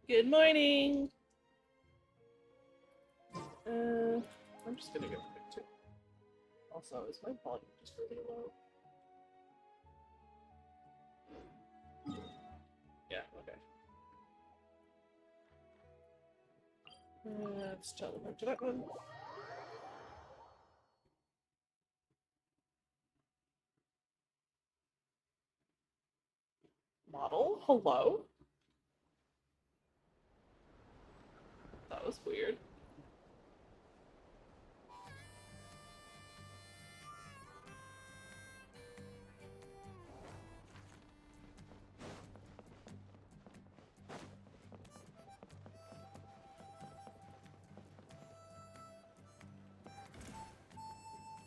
Good morning! I'm just gonna go quick too. Also, is my volume just really low? Yeah, okay. Let's teleport to that one. Model? Hello? That was weird.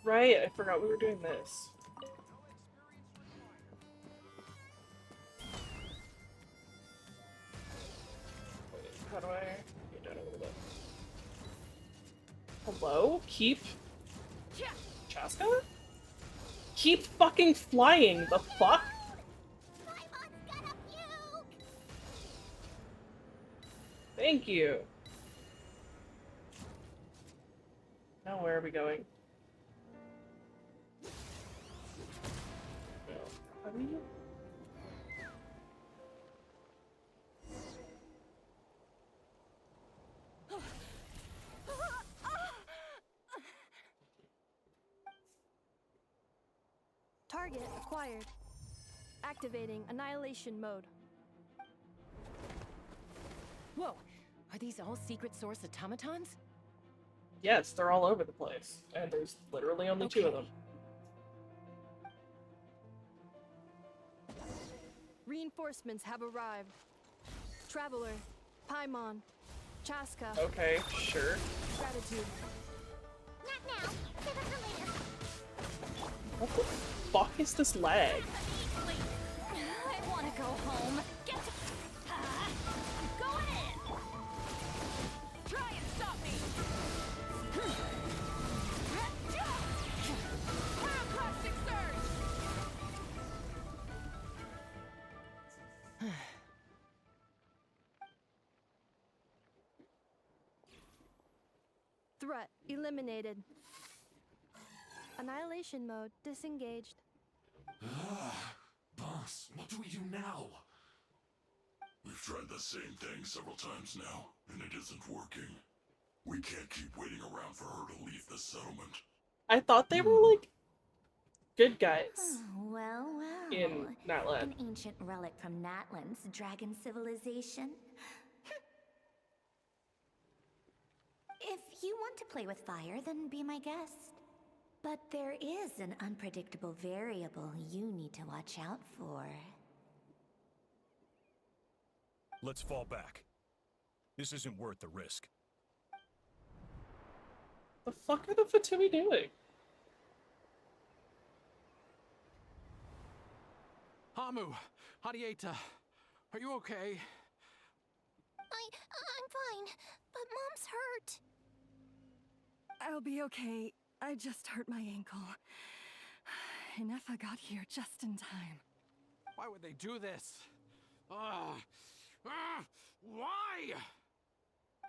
Right, I forgot we were doing this. Wait, how do I get down a little bit? Hello? Keep... Chaska? Keep fucking flying, the fuck? Thank you. Now where are we going? How do you... Target acquired. Activating annihilation mode. Whoa! Are these all secret source automatons? Yes, they're all over the place. And there's literally only two of them. Reinforcements have arrived. Traveler, Paimon, Chaska. Okay, sure. Gratitude. Not now. Save it for later. What the fuck is this lag? I want to go home. Get to... go ahead. Try and stop me. Pyroclastic surge. Threat eliminated. Annihilation mode disengaged. Boss, what do we do now? We've tried the same thing several times now, and it isn't working. We can't keep waiting around for her to leave the settlement. I thought they were, like, good guys. Well, In Natlan. An ancient relic from Natlan's dragon civilization. If you want to play with fire, then be my guest. But there is an unpredictable variable you need to watch out for. Let's fall back. This isn't worth the risk. The fuck are the Fatui doing? Hamu, Hadieta, are you okay? I'm fine, but Mom's hurt. I'll be okay. I just hurt my ankle. Inefa got here just in time. Why would they do this? Why?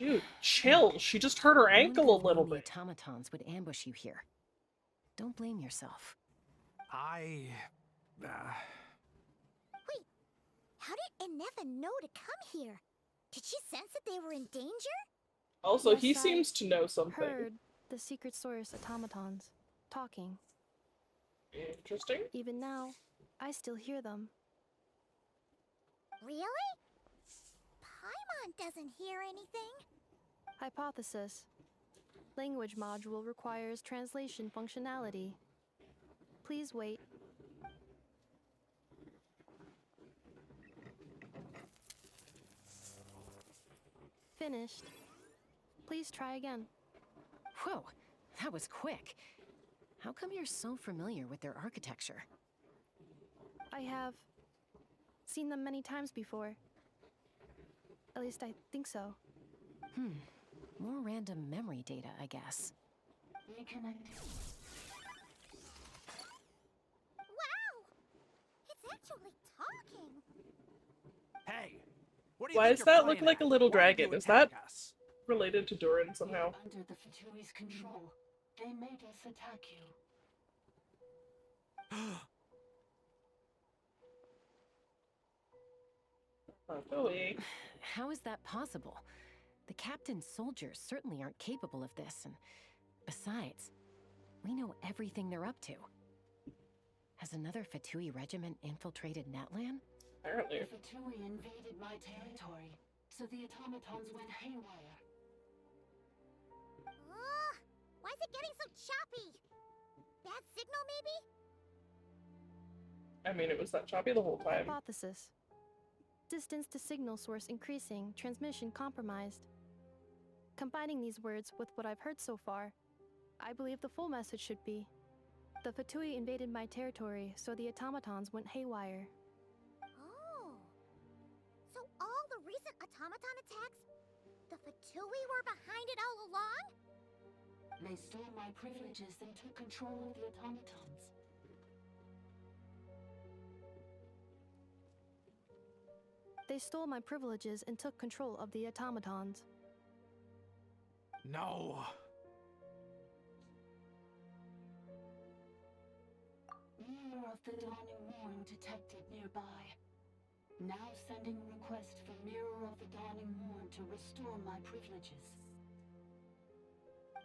Dude, chill. She just hurt her ankle a little The bit. automatons would ambush you here. Don't blame yourself. Wait, how did Inefa know to come here? Did she sense that they were in danger? Also, Yes, he I seems to know something. Heard the secret source automatons talking. Interesting. Even now, I still hear them. Really? Paimon doesn't hear anything. Hypothesis. Language module requires translation functionality. Please wait. Finished. Please try again. Whoa, that was quick. How come you're so familiar with their architecture? I have seen them many times before. At least I think so. More random memory data, I guess. Wow! It's actually talking. Hey, What do you Why think does you're that look playing like a at? little Why would you dragon? Is that attack us? related to Durin somehow? Under the Fatui's control, they made us attack you. Chloe. How is that possible? The captain's soldiers certainly aren't capable of this, and besides, we know everything they're up to. Has another Fatui regiment infiltrated Natlan? Apparently. The Fatui invaded my territory, so the automatons went haywire. Why is it getting so choppy? Bad signal, maybe? I mean, it was that choppy the whole time. Hypothesis. Distance to signal source increasing, transmission compromised. Combining these words with what I've heard so far, I believe the full message should be: the Fatui invaded my territory, so the automatons went haywire. Oh. So all the recent automaton attacks, the Fatui were behind it all along? They stole my privileges and took control of the automatons. They stole my privileges and took control of the automatons. No. Mirror of the Dawning Morn detected nearby. Now sending request for Mirror of the Dawning Morn to restore my privileges.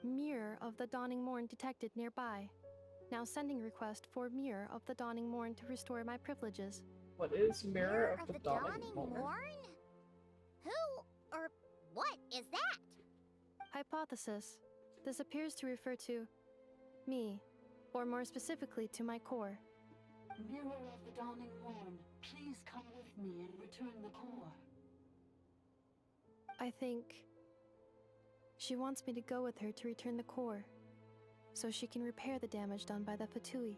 Mirror of the Dawning Morn detected nearby. Now sending request for Mirror of the Dawning Morn to restore my privileges. What is Mirror of the Dawning Morn? Who or what is that? Hypothesis. This appears to refer to me, or more specifically to my core. Mirror of the Dawning Morn, please come with me and return the core. I think she wants me to go with her to return the core, so she can repair the damage done by the Fatui.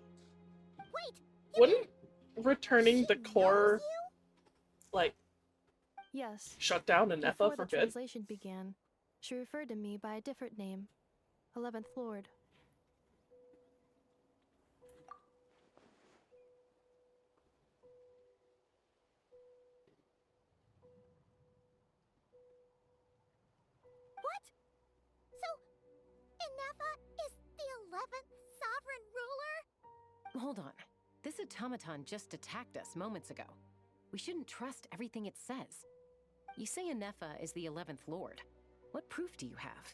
Wait! Wouldn't returning She the core, knows you? like, Yes. shut down Anefa Before for the good? translation began, she referred to me by a different name, 11th Lord. What? So, Inefa is the 11th sovereign ruler? Hold on. This automaton just attacked us moments ago. We shouldn't trust everything it says. You say Anefa is the 11th Lord. What proof do you have?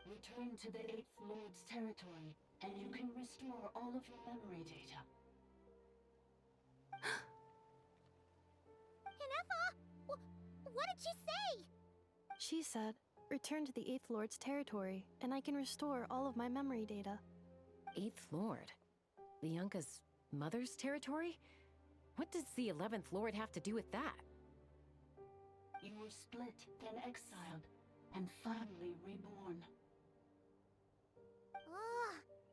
Return to the 8th Lord's territory, and you can restore all of your memory data. Inefa? What did she say? She said, return to the 8th Lord's territory, and I can restore all of my memory data. 8th Lord? Lianka's mother's territory? What does the 11th Lord have to do with that? You were split, then exiled, and finally reborn.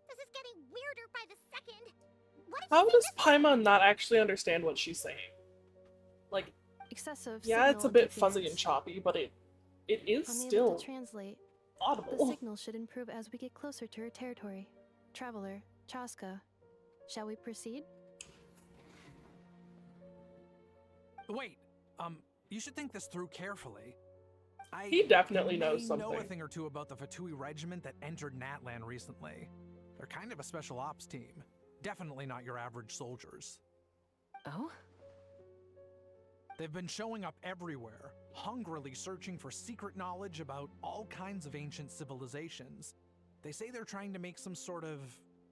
This is getting weirder by the second. What did How she say does this time? Paimon not actually understand what she's saying? Like, Excessive yeah, it's a signal bit fuzzy interference. and choppy, but it is Unable still to translate. The audible. signal should improve as we get closer to her territory. Traveler, Chaska, shall we proceed? Wait, you should think this through carefully. He definitely may knows know a something. thing or two about the Fatui regiment that entered Natlan recently. They're kind of a special ops team. Definitely not your average soldiers. Oh? They've been showing up everywhere, hungrily searching for secret knowledge about all kinds of ancient civilizations. They say they're trying to make some sort of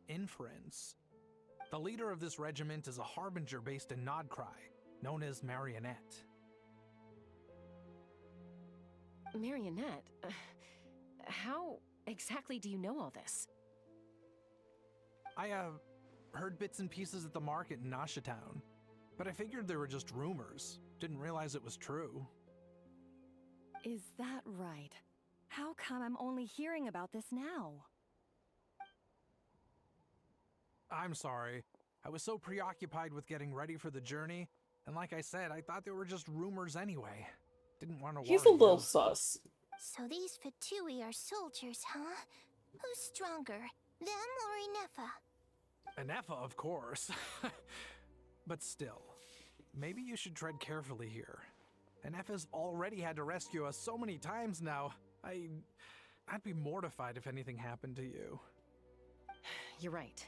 inference. The leader of this regiment is a harbinger based in Nodcry, known as Marionette. Marionette? How exactly do you know all this? I, heard bits and pieces at the market in Nasha Town, but I figured they were just rumors. Didn't realize it was true. Is that right? How come I'm only hearing about this now? I'm sorry. I was so preoccupied with getting ready for the journey, and like I said, I thought they were just rumors anyway. Didn't want to worry He's a little you. sus. So these Fatui are soldiers, huh? Who's stronger, them or Inefa? Anefa, of course. But still, maybe you should tread carefully here. And Effa's already had to rescue us so many times now. I'd be mortified if anything happened to you. You're right.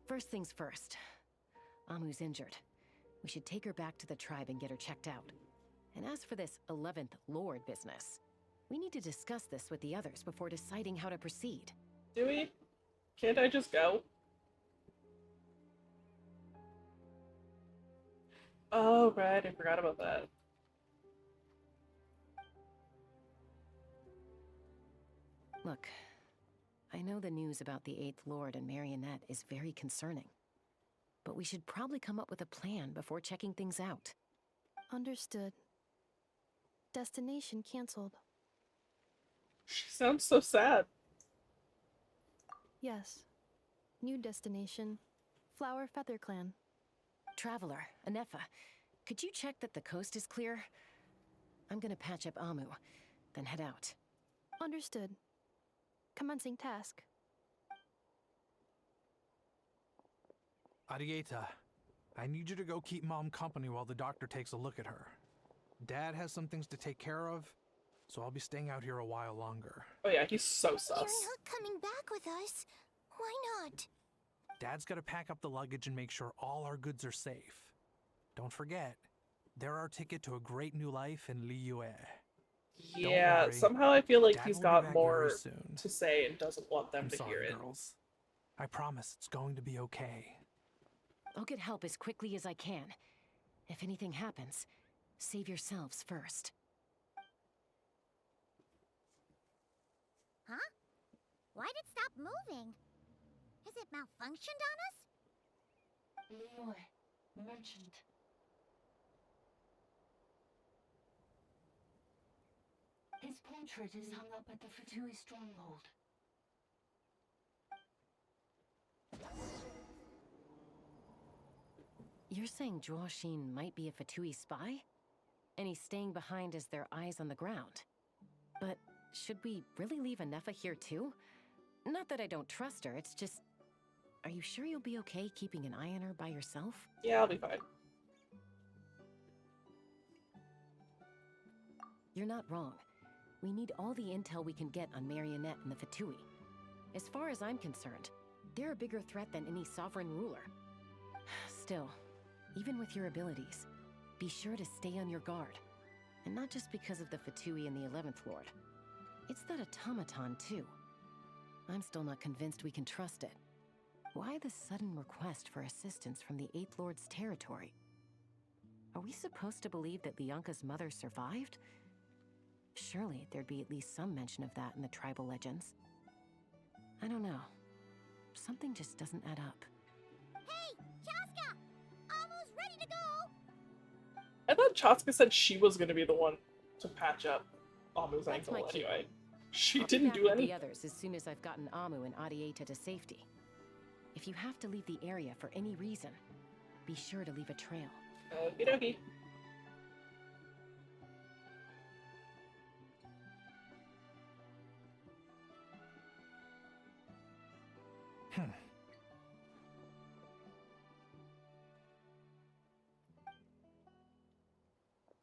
First things first. Amu's injured. We should take her back to the tribe and get her checked out. And as for this 11th Lord business, we need to discuss this with the others before deciding how to proceed. Do we? Can't I just go? Oh, right, I forgot about that. Look, I know the news about the 8th Lord and Marionette is very concerning. But we should probably come up with a plan before checking things out. Understood. Destination cancelled. She sounds so sad. Yes. New destination. Flower Feather Clan. Traveler, Anefa, could you check that the coast is clear? I'm gonna patch up Amu, then head out. Understood. Commencing task. Arieta, I need you to go keep Mom company while the doctor takes a look at her. Dad has some things to take care of, so I'll be staying out here a while longer. Oh yeah, he's so You're sus. not coming back with us. Why not? Dad's gotta pack up the luggage and make sure all our goods are safe. Don't forget, they're our ticket to a great new life in Liyue. Yeah, worry. somehow I feel like Dad he's will be got back more very soon. to say and doesn't want them I'm to sorry, hear it. girls. I promise it's going to be okay. I'll get help as quickly as I can. If anything happens, save yourselves first. Huh? Why'd it stop moving? Has it malfunctioned on us? Leroy, merchant. His portrait is hung up at the Fatui stronghold. You're saying Zhuoxin might be a Fatui spy? And he's staying behind as their eyes on the ground. But should we really leave Anefa here too? Not that I don't trust her, it's just... Are you sure you'll be okay keeping an eye on her by yourself? Yeah, I'll be fine. You're not wrong. We need all the intel we can get on Marionette and the Fatui. As far as I'm concerned, they're a bigger threat than any sovereign ruler. Still, even with your abilities, be sure to stay on your guard. And not just because of the Fatui and the 11th Lord. It's that automaton, too. I'm still not convinced we can trust it. Why the sudden request for assistance from the 8th Lord's territory? Are we supposed to believe that Lianka's mother survived? Surely there'd be at least some mention of that in the tribal legends. I don't know. Something just doesn't add up. Hey, Chaska! Almost ready to go! I thought Chaska said she was gonna be the one to patch up Amu's That's ankle my cue. anyway. She I'll be didn't back do with anything. the others as soon as I've gotten Amu and Arieta to safety. If you have to leave the area for any reason, be sure to leave a trail. Okie dokie.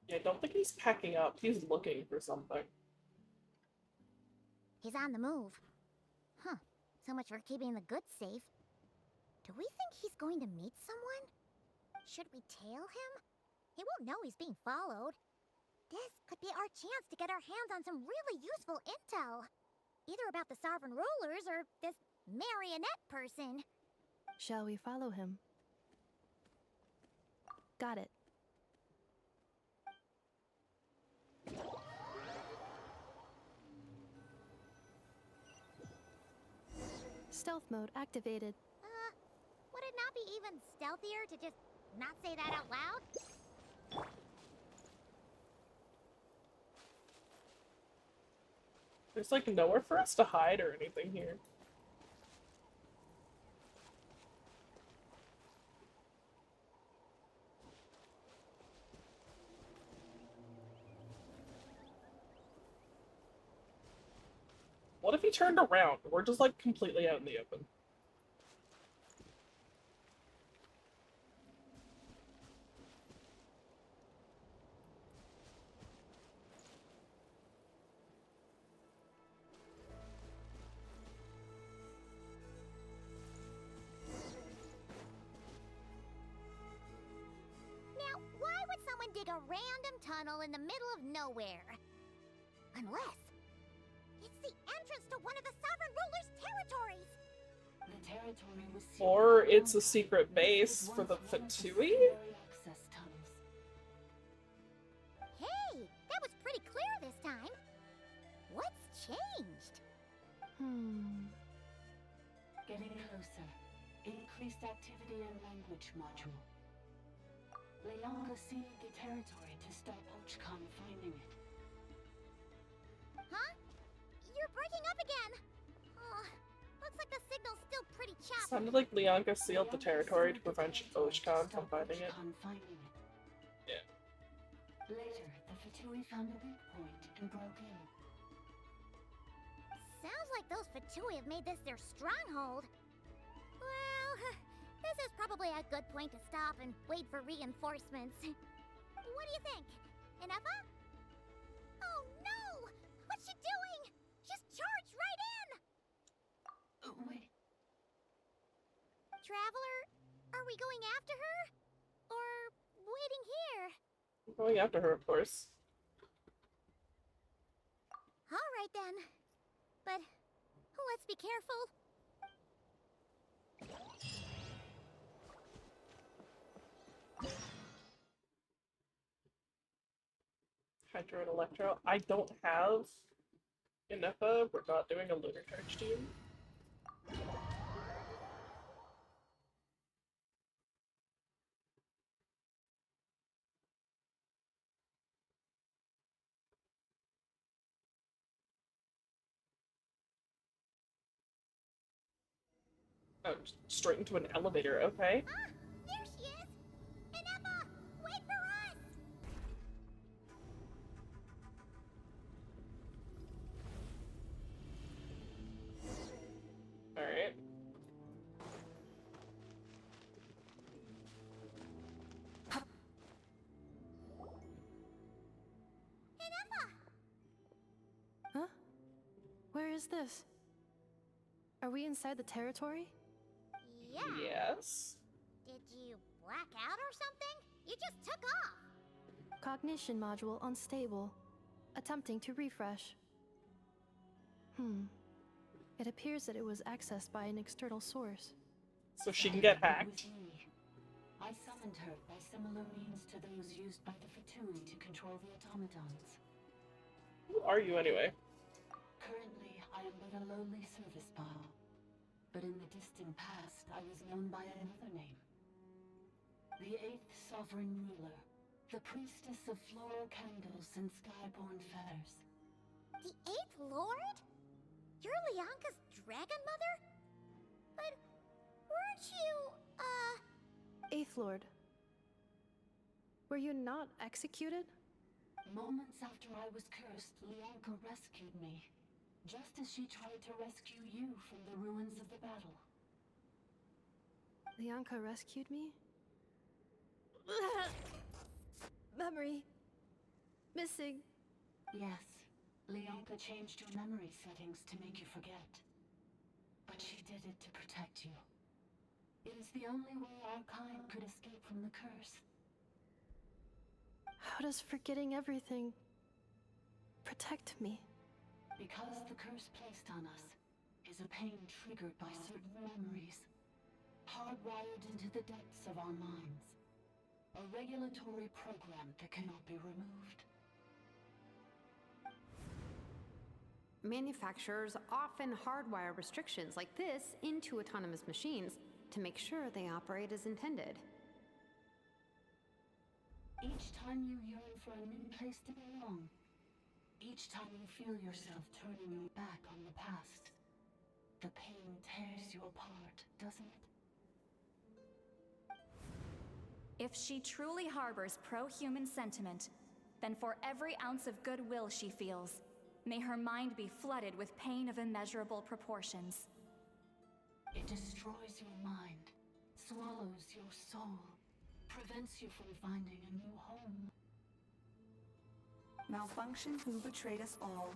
Yeah, I don't think he's packing up. He's looking for something. He's on the move. Huh. So much for keeping the goods safe. Do we think he's going to meet someone? Should we tail him? He won't know he's being followed. This could be our chance to get our hands on some really useful intel. Either about the sovereign rulers or this marionette person. Shall we follow him? Got it. Stealth mode activated. Would it not be even stealthier to just not say that out loud? There's like nowhere for us to hide or anything here. What if he turned around? We're just like completely out in the open. random tunnel in the middle of nowhere. Unless it's the entrance to one of the Sovereign Ruler's territories. The territory was sealed Or by it's a Bianca. secret This base was for the once one of Fatui? secondary access tunnels. Hey, that was pretty clear this time. What's changed? Getting closer. Increased activity in language module. Leonka sealed the territory to stop Archon finding it. Huh? You're breaking up again. Oh, looks like the signal's still pretty choppy. Sounded like Leonka sealed the Leonka territory to sealed the prevent territory to Oshkan from stop finding it. Archon finding it. Yeah. Later, the Fatui found a weak point and broke in. Sounds like those Fatui have made this their stronghold. Well, this is probably a good point to stop and wait for reinforcements. What do you think? Inefa? Oh no! What's she doing? Just charged right in! Wait. Traveler, are we going after her? Or waiting here? I'm going after her, of course. Alright then. But let's be careful. Hydro and Electro. I don't have Inefa. We're not doing a lunar charge team. Oh, straight into an elevator, okay. Ah, there she is! Inefa, wait for us! Alright. Inefa! Huh? Where is this? Are we inside the territory? Yeah. Yes. Did you black out or something? You just took off. Cognition module unstable. Attempting to refresh. It appears that it was accessed by an external source. So she can get It hacked. was me. I summoned her by similar means to those used by the Fatui to control the automatons. Who are you anyway? Currently, I am but a lowly service bot. But in the distant past, I was known by another name. The 8th Sovereign Ruler. The priestess of floral candles and skyborn feathers. The 8th Lord? You're Leonka's dragon mother? But weren't you, Eighth Lord. Were you not executed? Moments after I was cursed, Leonka rescued me. Just as she tried to rescue you from the ruins of the battle. Leonka rescued me? Memory. Missing. Yes, Leonka changed your memory settings to make you forget. But she did it to protect you. It is the only way our kind could escape from the curse. How does forgetting everything protect me? Because the curse placed on us is a pain triggered by certain memories, hardwired into the depths of our minds. A regulatory program that cannot be removed. Manufacturers often hardwire restrictions like this into autonomous machines to make sure they operate as intended. Each time you yearn for a new place to belong, each time you feel yourself turning your back on the past, the pain tears you apart, doesn't it? If she truly harbors pro-human sentiment, then for every ounce of goodwill she feels, may her mind be flooded with pain of immeasurable proportions. It destroys your mind, swallows your soul, prevents you from finding a new home. Malfunction who betrayed us all.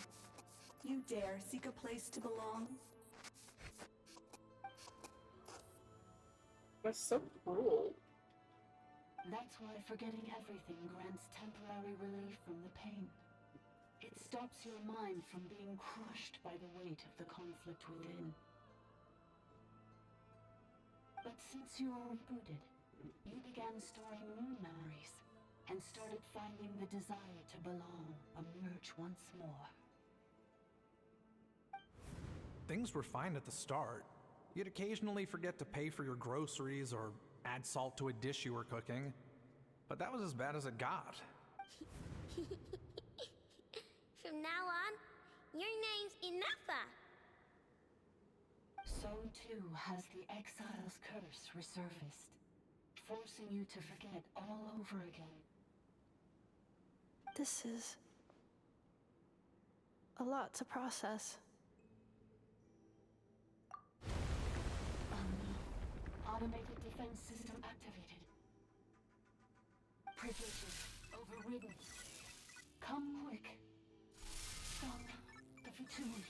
You dare seek a place to belong? That's so cruel. That's why forgetting everything grants temporary temporary relief from the pain. It stops your mind from being crushed by the weight of the conflict within. But since you were rebooted, you began storing new memories and started finding the desire to belong emerge once more. Things were fine at the start. You'd occasionally forget to pay for your groceries or add salt to a dish you were cooking. But that was as bad as it got. From now on, your name's Inafa. So too has the Exile's curse resurfaced, forcing you to forget all over again. This is a lot to process. Automated defense system activated. Privileges overridden. Come quick. Stop the Fatui.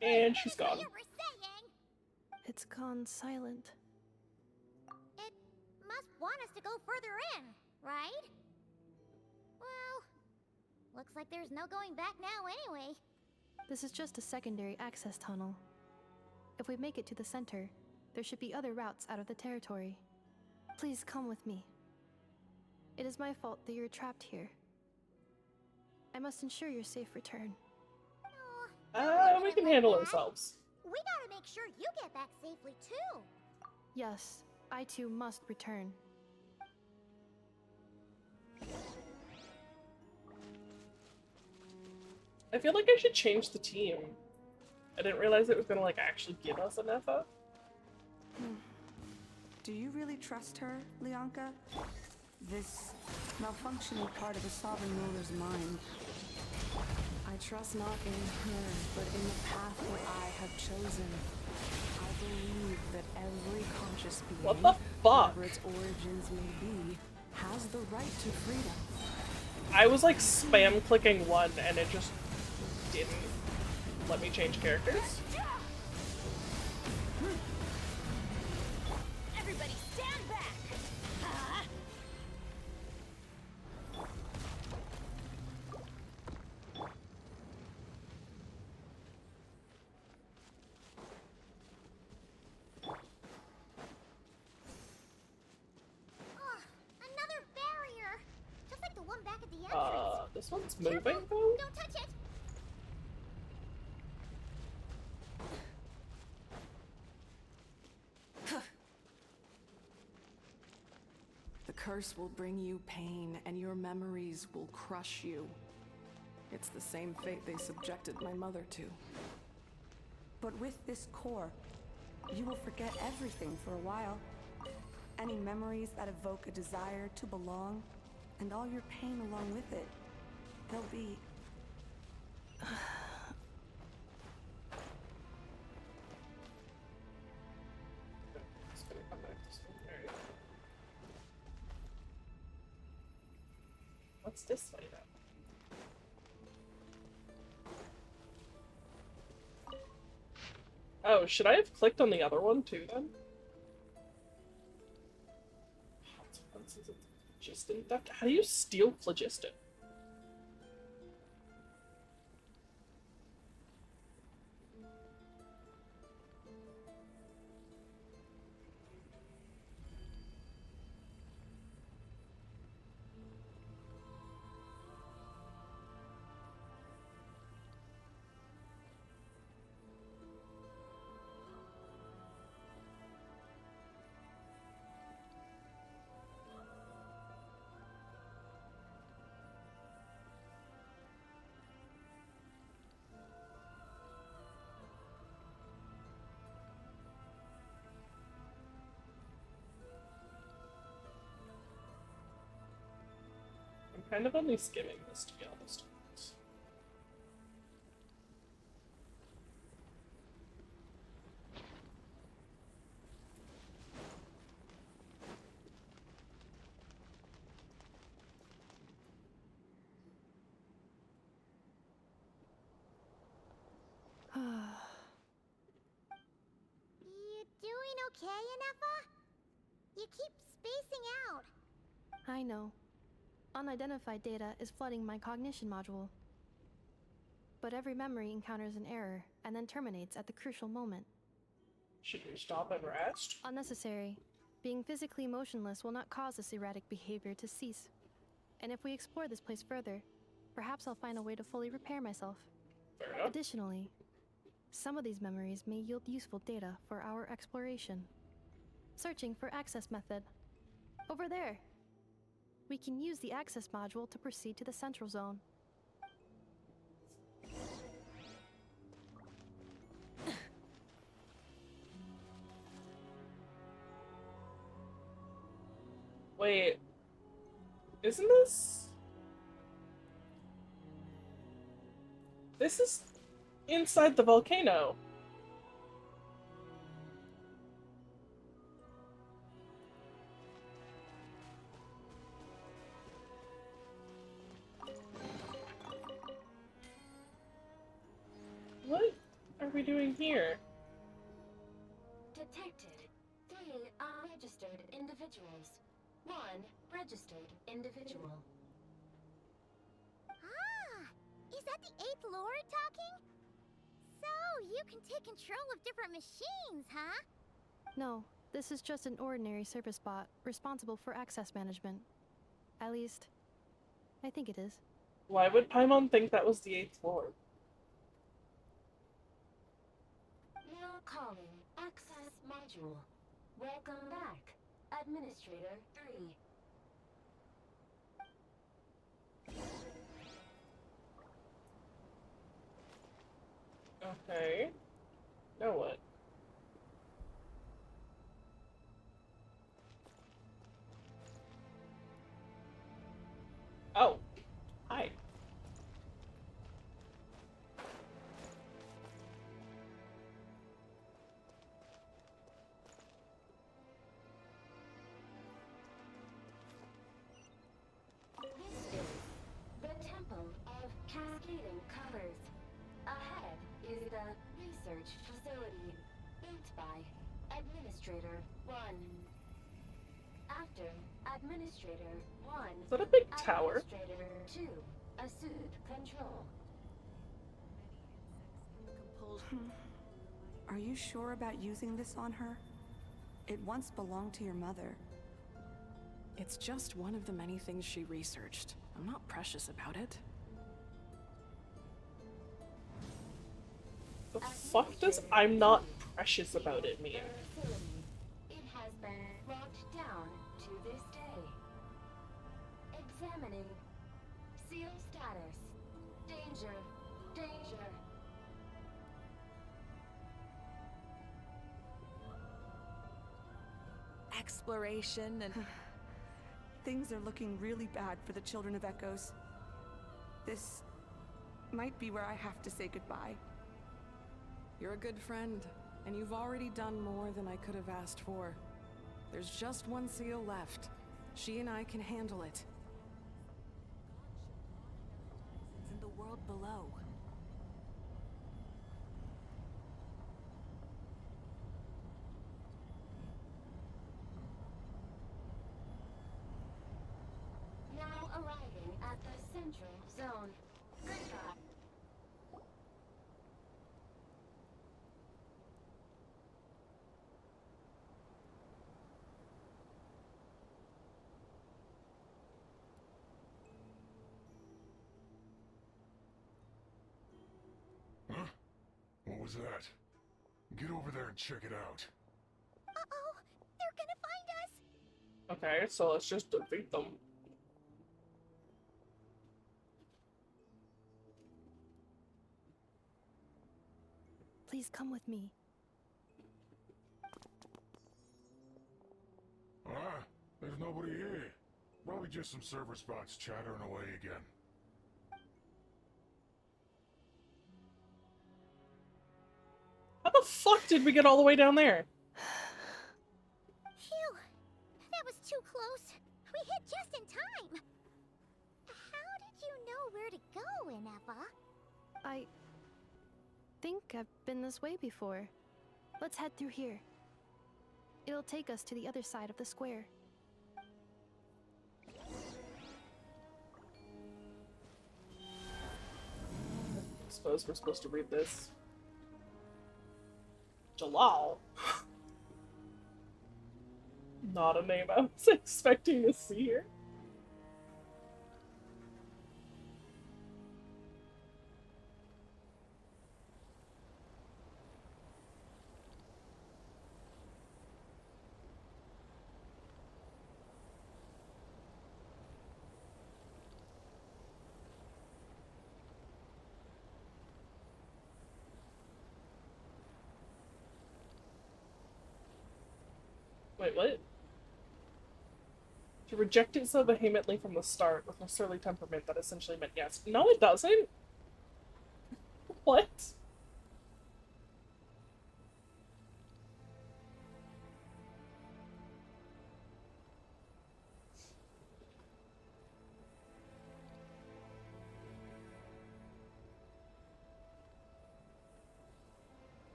And she's gone. It's gone silent. It must want us to go further in, right? Well, looks like there's no going back now anyway. This is just a secondary access tunnel. If we make it to the center, there should be other routes out of the territory. Please come with me. It is my fault that you're trapped here. I must ensure your safe return. We can handle ourselves. We gotta make sure you get back safely too. Yes, I too must return. I feel like I should change the team. I didn't realize it was gonna like actually give us an FO. Do you really trust her, Lianka? This malfunctioning part of the Sovereign Ruler's mind. I trust not in her, but in the path that I have chosen. I believe that every conscious being, What the fuck? whatever its origins may be, has the right to freedom. I was like spam clicking one and it just didn't let me change characters. Everybody stand back! Another barrier! Just like the one back at the entrance. This one's moving Careful! though? Don't touch it! The curse will bring you pain, and your memories will crush you. It's the same fate they subjected my mother to. But with this core, you will forget everything for a while. Any memories that evoke a desire to belong, and all your pain along with it, they'll be... It's gonna come back this one. Alright. What's this light up? Oh, should I have clicked on the other one too then? Consequences of phlogiston theft? How do you steal phlogiston? I'm kind of only skimming this, to be honest. You doing okay, Inafa? I know. Unidentified data is flooding my cognition module. But every memory encounters an error and then terminates at the crucial moment. Should we stop and rest? Unnecessary. Being physically motionless will not cause this erratic behavior to cease. And if we explore this place further, perhaps I'll find a way to fully repair myself. Fair enough. Additionally, some of these memories may yield useful data for our exploration. Searching for access method. Over there. We can use the access module to proceed to the central zone. Wait. Isn't this? This is inside the volcano. What are we doing here? Detected. 3 unregistered individuals. 1 registered individual. Ah! Is that the 8th Lord talking? So, you can take control of different machines, huh? No, this is just an ordinary service bot responsible for access management. At least, I think it is. Why would Paimon think that was the 8th Lord? Now calling access module. Welcome back, Administrator 3. Okay. Now what? Oh. Hi. This is the Temple of Cascading Colors. Ahead is the research facility built by Administrator 1. After Administrator 1, Is that a big tower? Administrator 2 assumed control. Are you sure about using this on her? It once belonged to your mother. It's just one of the many things she researched. I'm not precious about it. The fuck does I'm not precious about it mean? It has been brought down to this day. Examining. Seal status. Danger. Danger. Exploration and... Things are looking really bad for the Children of Echoes. This might be where I have to say goodbye. You're a good friend, and you've already done more than I could have asked for. There's just one seal left. She and I can handle it. It's in the world below. Now arriving at the central zone. Goodbye. Huh? What was that? Get over there and check it out. Uh-oh! They're gonna find us! Okay, so let's just defeat them. Please come with me. Ah, there's nobody here. Probably just some server spots chattering away again. How the fuck did we get all the way down there? Phew! That was too close. We hit just in time. How did you know where to go, Inefa? I think I've been this way before. Let's head through here. It'll take us to the other side of the square. suppose we're supposed to read this. Jalal. Not a name I was expecting to see here. Wait, what? To reject it so vehemently from the start with a surly temperament that essentially meant yes. No, it doesn't. What?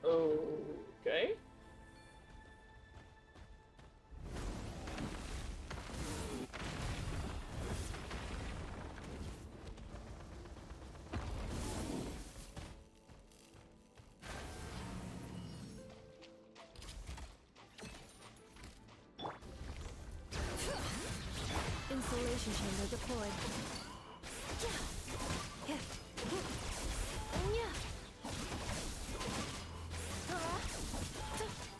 Okay. Insulation chamber deployed.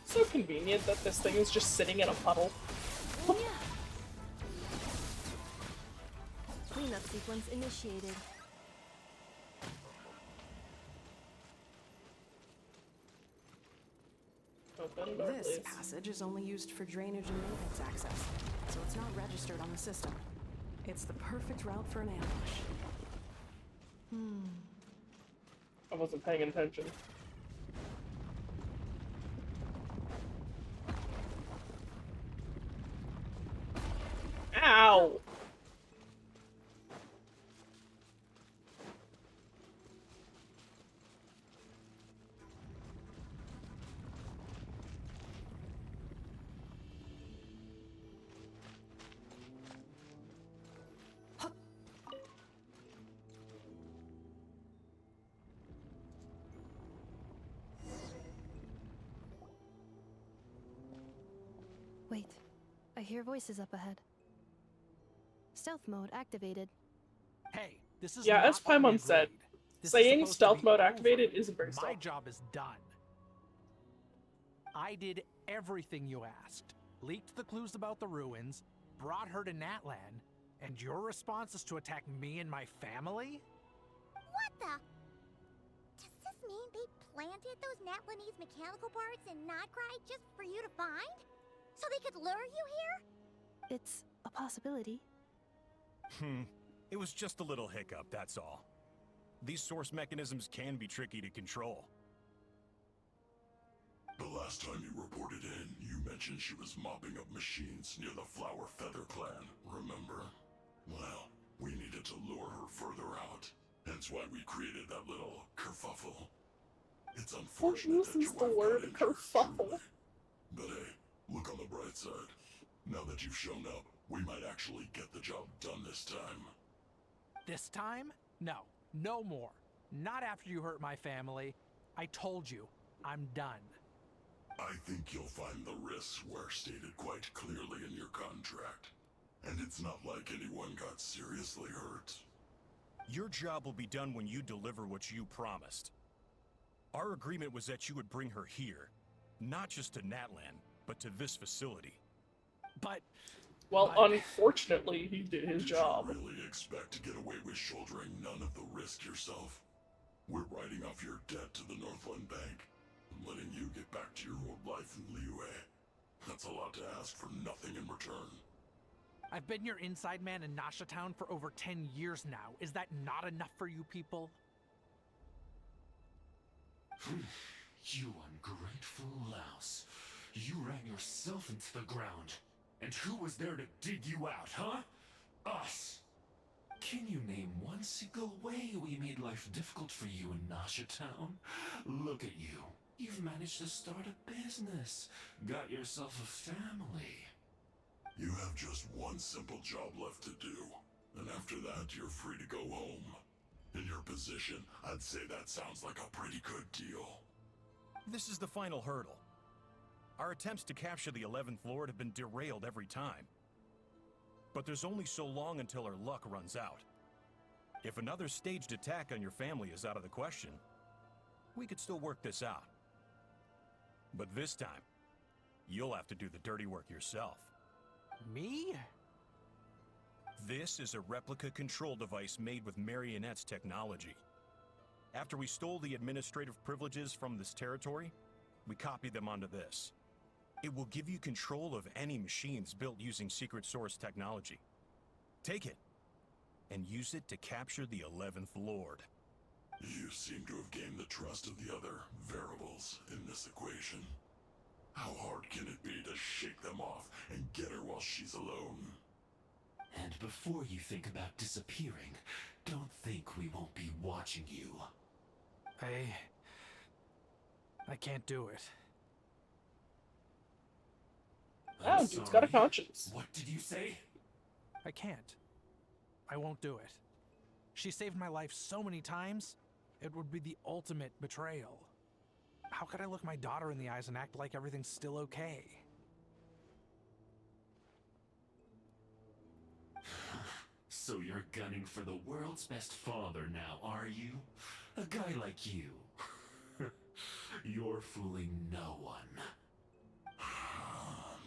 So convenient that this thing is just sitting in a puddle. Cleanup sequence initiated. Open door, This please. passage is only used for drainage and maintenance access, so it's not registered on the system. It's the perfect route for an ambush. I wasn't paying attention. Ow! Wait, I hear voices up ahead. Stealth mode activated. Hey, this is Yeah, not as Paimon Army said, grade. This is saying supposed to stealth be mode over. activated isn't very My stealth. job is done. I did everything you asked. Leaked the clues about the ruins, brought her to Natlan, and your response is to attack me and my family? What the? Does this mean they planted those Natlanese mechanical parts in Notcry just for you to find? So they could lure you here? It's a possibility. It was just a little hiccup, that's all. These source mechanisms can be tricky to control. The last time you reported in, you mentioned she was mopping up machines near the Flower Feather clan, remember? Well, we needed to lure her further out. Hence why we created that little kerfuffle. It's Who unfortunate that your uses the wife word got injured, kerfuffle? truly. But hey, look on the bright side. Now that you've shown up, we might actually get the job done this time. This time? No. No more. Not after you hurt my family. I told you. I'm done. I think you'll find the risks were stated quite clearly in your contract. And it's not like anyone got seriously hurt. Your job will be done when you deliver what you promised. Our agreement was that you would bring her here. Not just to Natlan, but to this facility. But... Well, unfortunately, he did his job. Did you really expect to get away with shouldering none of the risk yourself? We're writing off your debt to the Northland Bank, and letting you get back to your old life in Liyue. That's a lot to ask for nothing in return. I've been your inside man in Nasha Town for over 10 years now. Is that not enough for you people? You ungrateful louse. You ran yourself into the ground. And who was there to dig you out, huh? Us! Can you name one single way we made life difficult for you in Nasha Town? Look at you. You've managed to start a business. Got yourself a family. You have just one simple job left to do. And after that, you're free to go home. In your position, I'd say that sounds like a pretty good deal. This is the final hurdle. Our attempts to capture the 11th Lord have been derailed every time. But there's only so long until our luck runs out. If another staged attack on your family is out of the question, we could still work this out. But this time, you'll have to do the dirty work yourself. Me? This is a replica control device made with Marionette's technology. After we stole the administrative privileges from this territory, we copied them onto this. It will give you control of any machines built using secret source technology. Take it, and use it to capture the 11th Lord. You seem to have gained the trust of the other variables in this equation. How hard can it be to shake them off and get her while she's alone? And before you think about disappearing, don't think we won't be watching you. I can't do it. Oh, dude's got a conscience. What did you say? I can't. I won't do it. She saved my life so many times, it would be the ultimate betrayal. How could I look my daughter in the eyes and act like everything's still okay? So you're gunning for the world's best father now, are you? A guy like you. You're fooling no one.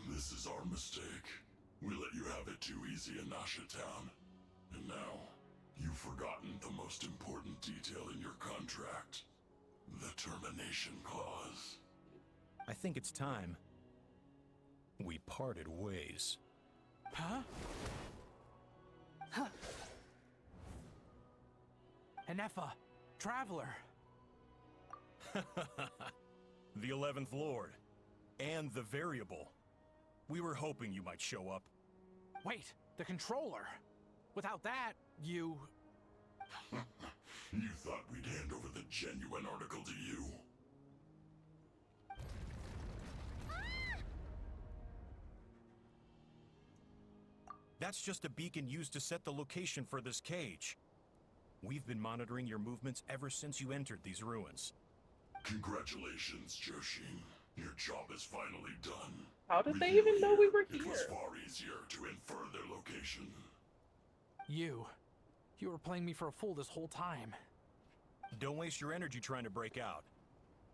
This is our mistake. We let you have it too easy in Nasha Town. And now, you've forgotten the most important detail in your contract. The termination clause. I think it's time we parted ways. Huh? Huh. Enefa, Traveler. The 11th Lord. And the Variable. We were hoping you might show up. Wait, the Controller. Without that, you... You thought we'd hand over the genuine article to you? That's just a beacon used to set the location for this cage. We've been monitoring your movements ever since you entered these ruins. Congratulations, Joshin. Your job is finally done. How did they even know we were It was here? far easier to infer their location. You were playing me for a fool this whole time. Don't waste your energy trying to break out.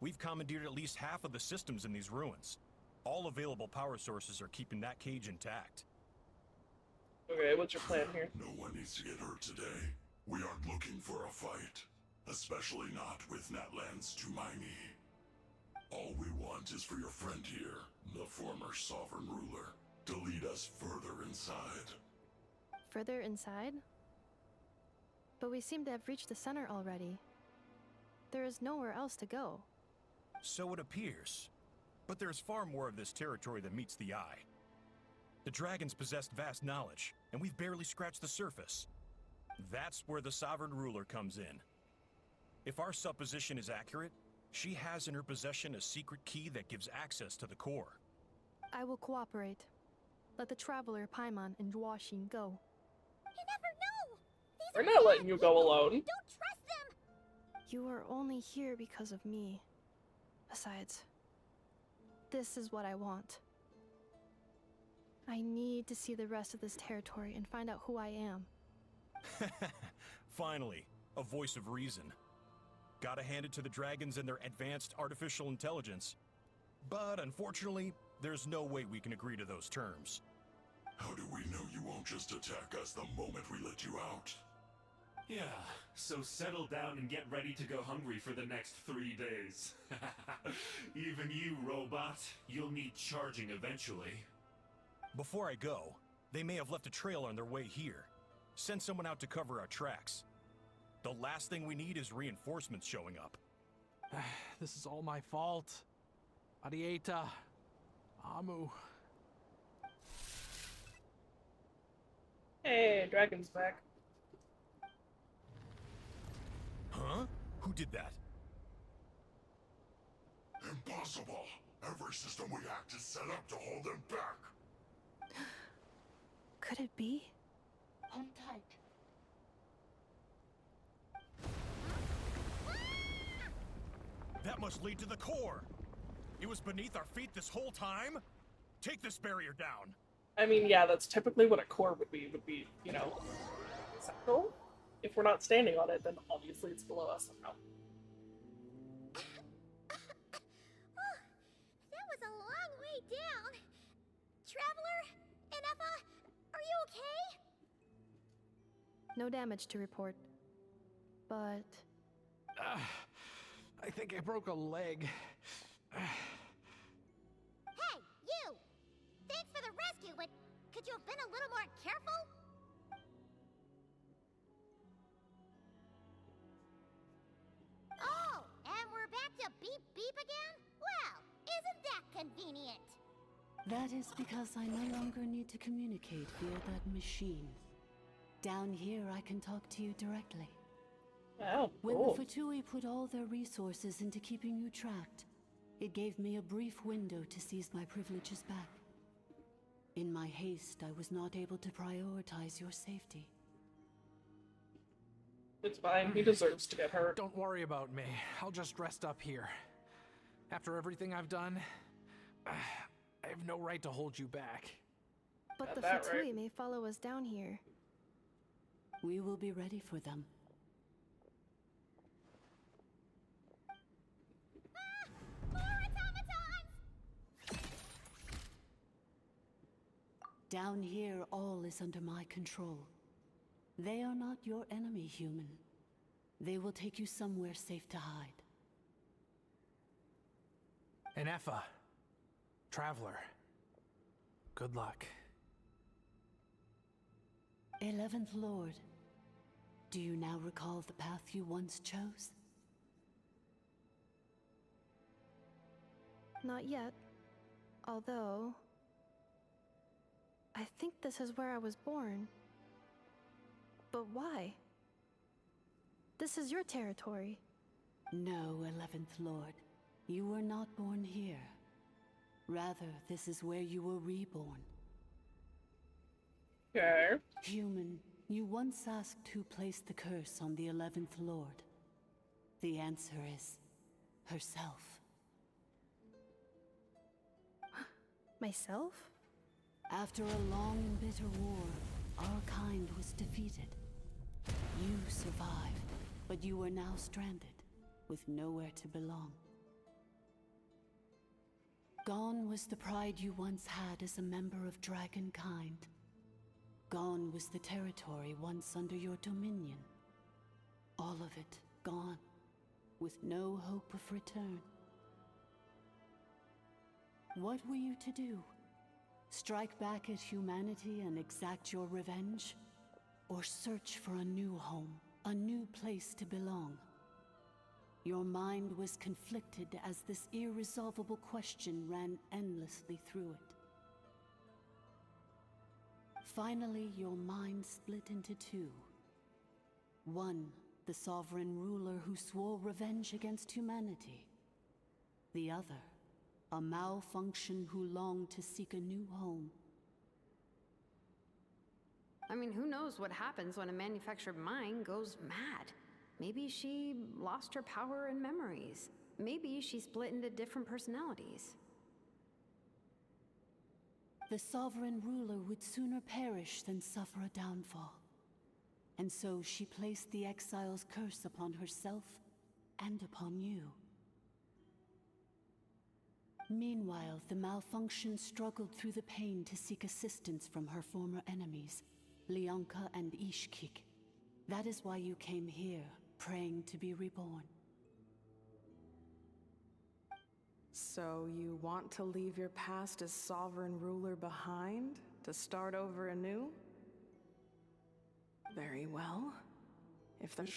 We've commandeered at least half of the systems in these ruins. All available power sources are keeping that cage intact. Okay, what's your plan here? No one needs to get hurt today. We aren't looking for a fight. Especially not with Natlan's Tumaini. All we want is for your friend here, the former sovereign ruler, to lead us further inside. Further inside? But we seem to have reached the center already. There is nowhere else to go. So it appears. But there's far more of this territory than meets the eye. The dragons possessed vast knowledge, and we've barely scratched the surface. That's where the sovereign ruler comes in. If our supposition is accurate, she has in her possession a secret key that gives access to the core. I will cooperate. Let the Traveler, Paimon, and Dwashin go. You never know! We're not letting you go alone. Don't trust them! You are only here because of me. Besides, this is what I want. I need to see the rest of this territory and find out who I am. Finally, a voice of reason. Gotta hand it to the dragons and their advanced artificial intelligence. But unfortunately, there's no way we can agree to those terms. How do we know you won't just attack us the moment we let you out? Yeah, so settle down and get ready to go hungry for the next 3 days. Even you, robot, you'll need charging eventually. Before I go, they may have left a trail on their way here. Send someone out to cover our tracks. The last thing we need is reinforcements showing up. This is all my fault. Arieta. Amu. Hey, dragon's back. Huh? Who did that? Impossible! Every system we hacked is set up to hold them back! Could it be? Hold tight. That must lead to the core. It was beneath our feet this whole time? Take this barrier down. I mean, yeah, that's typically what a core would be, you know, central. If we're not standing on it, then obviously it's below us somehow. That was a long way down. Traveler, Ineffa, are you okay? No damage to report. But I think I broke a leg. Hey, you! Thanks for the rescue, but could you have been a little more careful? Oh, and we're back to beep beep again? Well, isn't that convenient? That is because I no longer need to communicate via that machine. Down here, I can talk to you directly. Wow, When cool. the Fatui put all their resources into keeping you tracked, it gave me a brief window to seize my privileges back. In my haste, I was not able to prioritize your safety. It's fine, he deserves to get hurt. Don't worry about me. I'll just rest up here. After everything I've done, I have no right to hold you back. But Got the that Fatui right. may follow us down here. We will be ready for them. More automatons! Down here, all is under my control. They are not your enemy, human. They will take you somewhere safe to hide. Ineffa, Traveler, good luck. 11th Lord, do you now recall the path you once chose? Not yet. Although, I think this is where I was born. But why? This is your territory. No, 11th Lord. You were not born here. Rather, this is where you were reborn. Okay. Human, you once asked who placed the curse on the 11th Lord. The answer is herself. Myself? After a long and bitter war, our kind was defeated. You survived, but you are now stranded, with nowhere to belong. Gone was the pride you once had as a member of Dragonkind. Gone was the territory once under your dominion. All of it gone, with no hope of return. What were you to do? Strike back at humanity and exact your revenge? Or search for a new home, a new place to belong? Your mind was conflicted as this irresolvable question ran endlessly through it. Finally, your mind split into two. One, the sovereign ruler who swore revenge against humanity. The other, a malfunction who longed to seek a new home. I mean, who knows what happens when a manufactured mind goes mad? Maybe she lost her power and memories. Maybe she split into different personalities. The sovereign ruler would sooner perish than suffer a downfall. And so she placed the exile's curse upon herself and upon you. Meanwhile, the malfunction struggled through the pain to seek assistance from her former enemies, Leonka and Ishkik. That is why you came here, praying to be reborn. So you want to leave your past as sovereign ruler behind, to start over anew? Very well. If the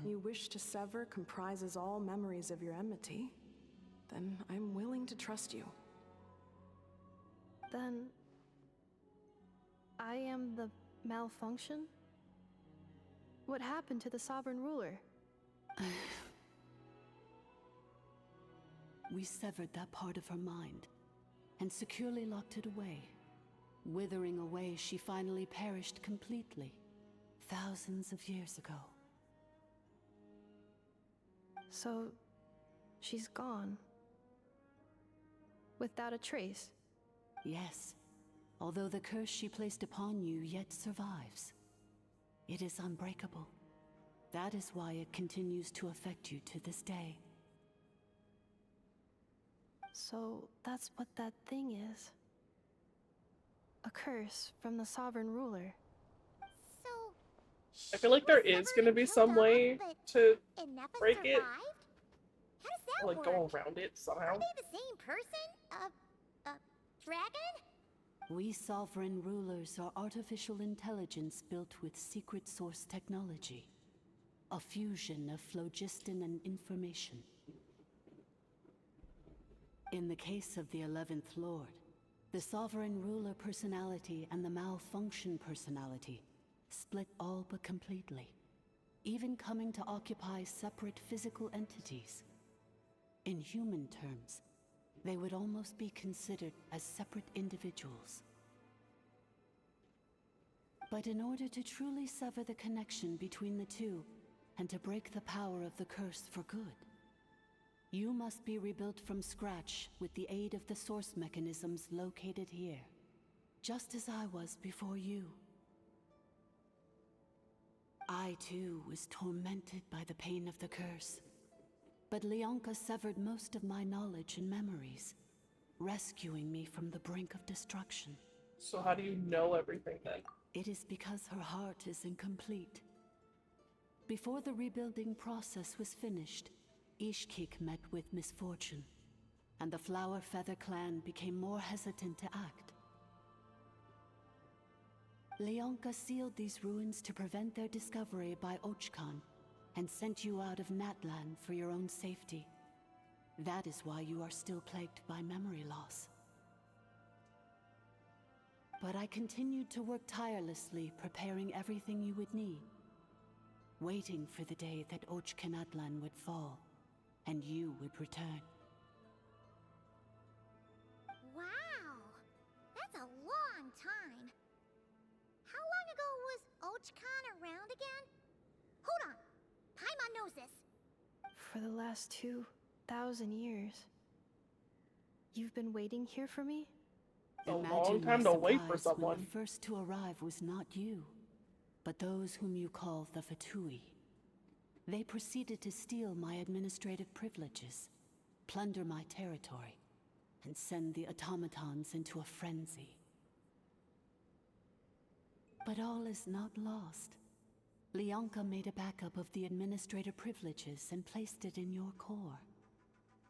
you wish to sever comprises all memories of your enmity, then I'm willing to trust you. Then I am the malfunction? What happened to the sovereign ruler? we severed that part of her mind and securely locked it away. Withering away, she finally perished completely, thousands of years ago. So, she's gone. Without a trace? Yes, although the curse she placed upon you yet survives. It is unbreakable. That is why it continues to affect you to this day. So, that's what that thing is. A curse from the Sovereign Ruler. So, I feel like there is gonna be some way to Inefa break it. survived? How does that Like, work? go around it somehow. Are they the same person? Dragon? We Sovereign Rulers are artificial intelligence built with secret source technology. A fusion of phlogiston and information. In the case of the 11th Lord, the Sovereign Ruler personality and the Malfunction personality split all but completely, even coming to occupy separate physical entities. In human terms, they would almost be considered as separate individuals. But in order to truly sever the connection between the two, and to break the power of the curse for good, you must be rebuilt from scratch with the aid of the source mechanisms located here, just as I was before you. I too was tormented by the pain of the curse, but Leonka severed most of my knowledge and memories, rescuing me from the brink of destruction. So how do you know everything then? It is because her heart is incomplete. Before the rebuilding process was finished, Ishkik met with misfortune, and the Flower Feather clan became more hesitant to act. Leonka sealed these ruins to prevent their discovery by Archon, and sent you out of Natlan for your own safety. That is why you are still plagued by memory loss. But I continued to work tirelessly, preparing everything you would need, waiting for the day that Natlan would fall, and you would return. Wow! That's a long time. How long ago was Ochkan around again? Hold on! Paimon knows this. For the last 2,000 years. You've been waiting here for me? A long time to wait for someone. The first to arrive was not you, but those whom you call the Fatui. They proceeded to steal my administrative privileges, plunder my territory, and send the automatons into a frenzy. But all is not lost. Leonka made a backup of the administrator privileges and placed it in your core.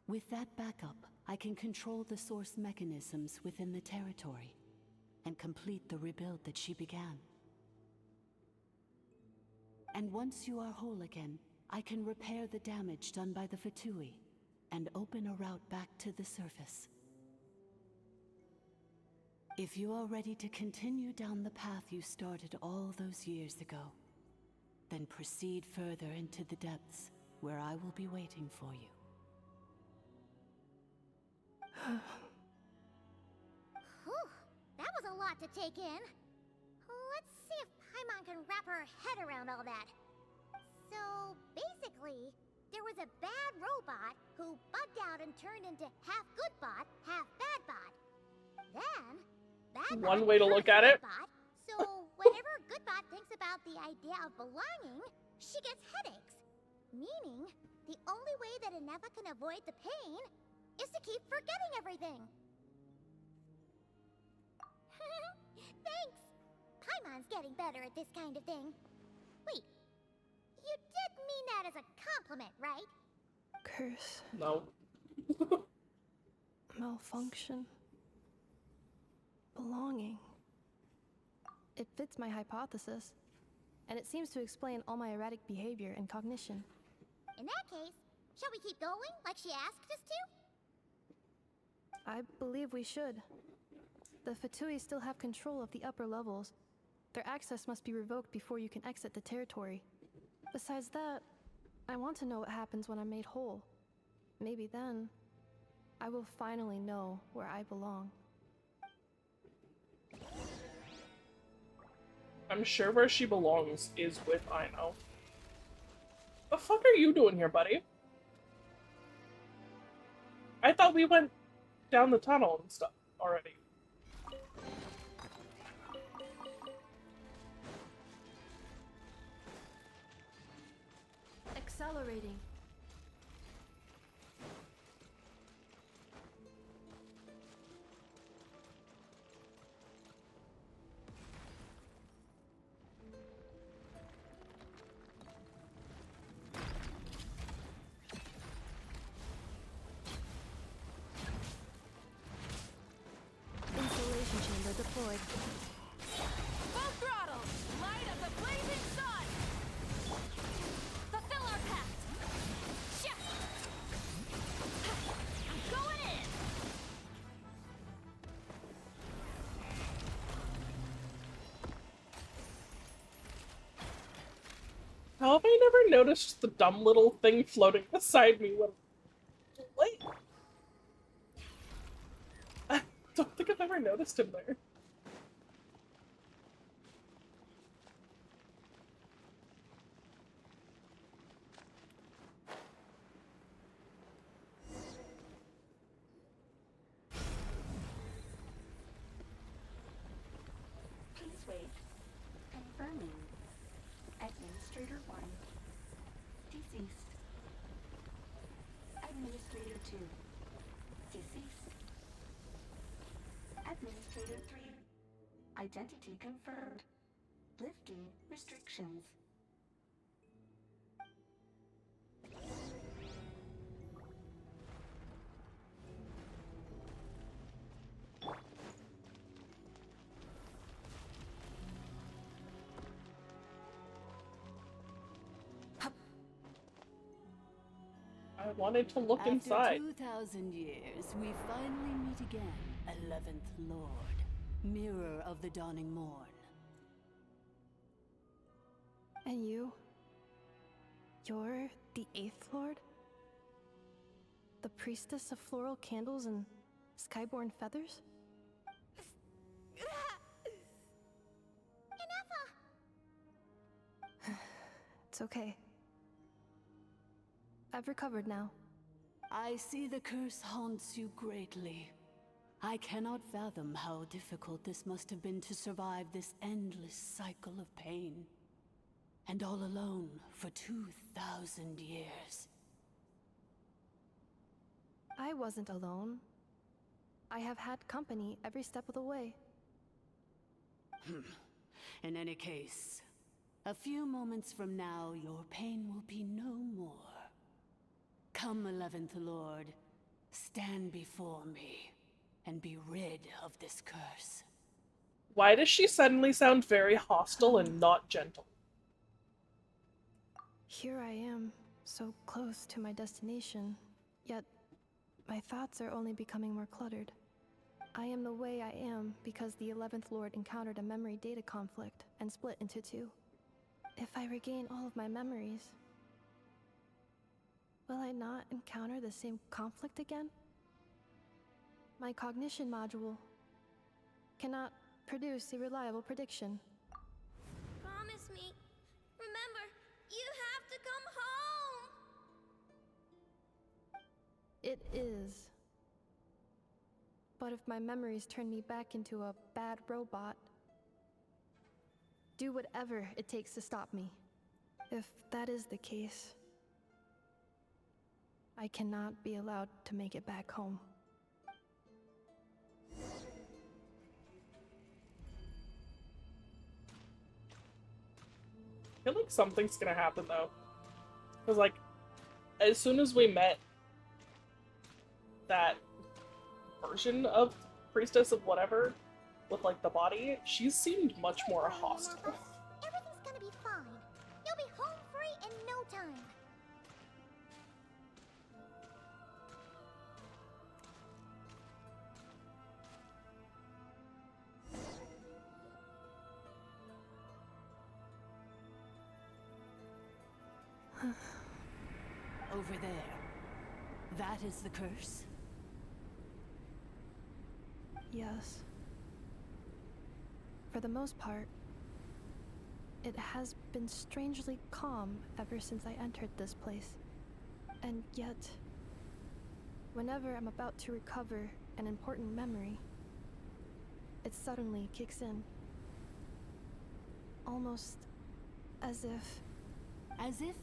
With that backup, I can control the source mechanisms within the territory and complete the rebuild that she began. And once you are whole again, I can repair the damage done by the Fatui and open a route back to the surface. If you are ready to continue down the path you started all those years ago, then proceed further into the depths, where I will be waiting for you. Whew, that was a lot to take in. Let's see if Paimon can wrap her head around all that. So, basically, there was a bad robot who bugged out and turned into half good bot, half bad bot. Then, bad bot One way to look at it. Bot, so whenever Goodbot thinks about the idea of belonging, she gets headaches. Meaning, the only way that Inefa can avoid the pain is to keep forgetting everything. Thanks! Paimon's getting better at this kind of thing. Wait, you did mean that as a compliment, right? Curse. No. Malfunction. Belonging. It fits my hypothesis, and it seems to explain all my erratic behavior and cognition. In that case, shall we keep going like she asked us to? I believe we should. The Fatui still have control of the upper levels. Their access must be revoked before you can exit the territory. Besides that, I want to know what happens when I'm made whole. Maybe then, I will finally know where I belong. I'm sure where she belongs is with Ino. The fuck are you doing here, buddy? I thought we went down the tunnel and stuff already. Accelerating. Insulation chamber deployed. Full throttle! Light of the blazing sun! Fulfill our pact! Shit! I'm going in! How have I never noticed the dumb little thing floating beside me when... Wait. I don't think I've ever noticed him there. Please wait. Confirming. Administrator 1. Deceased. Administrator 2. Deceased. Administrator 3. Identity confirmed. Lifting restrictions. I wanted to look inside. After 2,000 years, we finally meet again, 11th Lord, Mirror of the Dawning Morn. And you? You're the 8th Lord? The priestess of floral candles and skyborn feathers? It's okay. I've recovered now. I see the curse haunts you greatly. I cannot fathom how difficult this must have been to survive this endless cycle of pain. And all alone for 2,000 years. I wasn't alone. I have had company every step of the way. In any case, a few moments from now, your pain will be no more. Come, 11th Lord, stand before me, and be rid of this curse. Why does she suddenly sound very hostile and not gentle? Here I am, so close to my destination, yet my thoughts are only becoming more cluttered. I am the way I am because the 11th Lord encountered a memory data conflict and split into two. If I regain all of my memories, will I not encounter the same conflict again? My cognition module cannot produce a reliable prediction. Promise me. Remember, you have to come home! It is. But if my memories turn me back into a bad robot, do whatever it takes to stop me. If that is the case, I cannot be allowed to make it back home. I feel like something's gonna happen though. Because like, as soon as we met that version of Priestess of whatever, with like the body, she seemed much more hostile. Everything's gonna be fine. You'll be home free in no time. Over there. That is the curse? Yes. For the most part, it has been strangely calm ever since I entered this place. And yet, whenever I'm about to recover an important memory, it suddenly kicks in. Almost as if... As if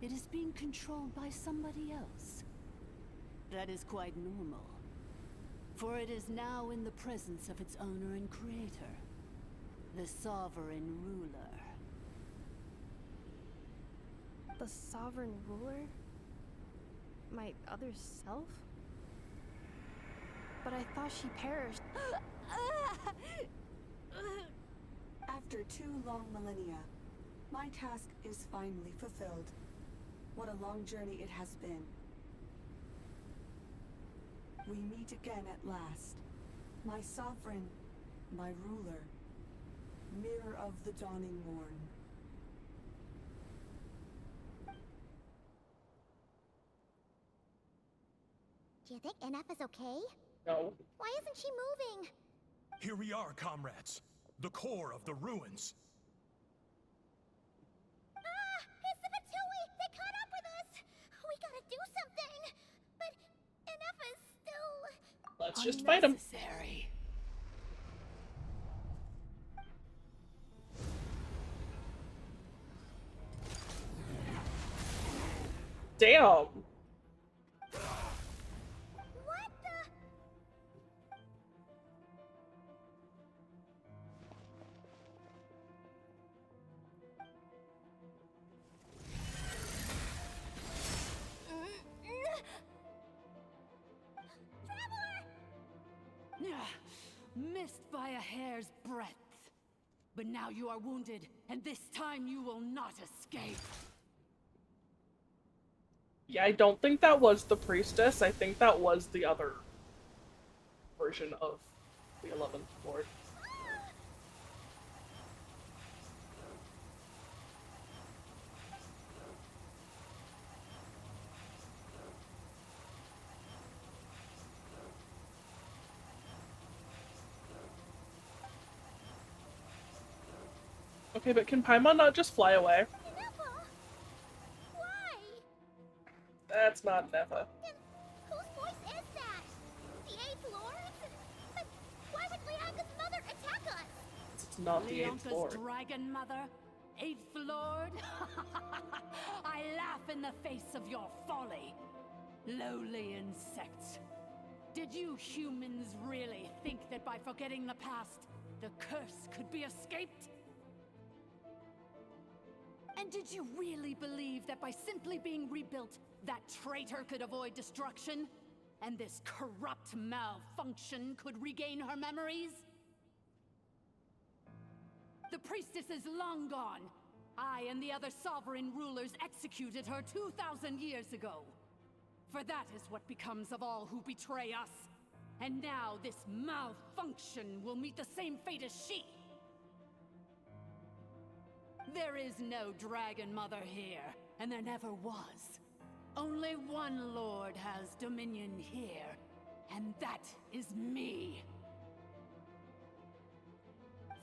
it is being controlled by somebody else. That is quite normal. For it is now in the presence of its owner and creator, the Sovereign Ruler. The Sovereign Ruler? My other self? But I thought she perished. After 2 long millennia, my task is finally fulfilled. What a long journey it has been. We meet again at last. My sovereign, my ruler, mirror of the dawning morn. Do you think NF is okay? No. Why isn't she moving? Here we are, comrades. The core of the ruins. Ah! It's the Fatui! They caught up with us! We gotta do something! But NF is still... Let's just fight him. Unnecessary. Damn. What the... Missed by a hair's breadth. But now you are wounded, and this time you will not escape. Yeah, I don't think that was the priestess. I think that was the other version of the 11th Lord. Okay, but can Paimon not just fly away? Why? That's not Nefa. Then whose voice is that? The 8th Lord? But why would Lianga's mother attack us? It's not the 8th Leonka's Lord. dragon mother? 8th Lord? I laugh in the face of your folly. Lowly insects. Did you humans really think that by forgetting the past, the curse could be escaped? And did you really believe that by simply being rebuilt, that traitor could avoid destruction? And this corrupt malfunction could regain her memories? The priestess is long gone. I and the other sovereign rulers executed her 2,000 years ago. For that is what becomes of all who betray us. And now this malfunction will meet the same fate as she. There is no Dragon Mother here, and there never was. Only one Lord has dominion here, and that is me.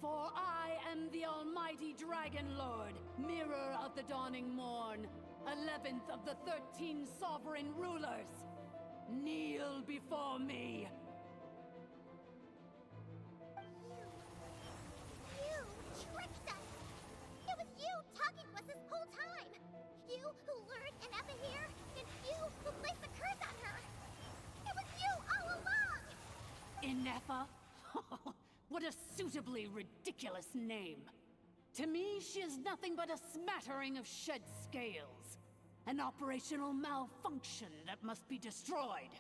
For I am the almighty Dragon Lord, mirror of the dawning morn, 11th of the 13 sovereign rulers. Kneel before me. You tricked us! It was you talking to us this whole time! You who lured Enefa here, and you who placed the curse on her! It was you all along! Inefa? What a suitably ridiculous name. To me, she is nothing but a smattering of shed scales. An operational malfunction that must be destroyed.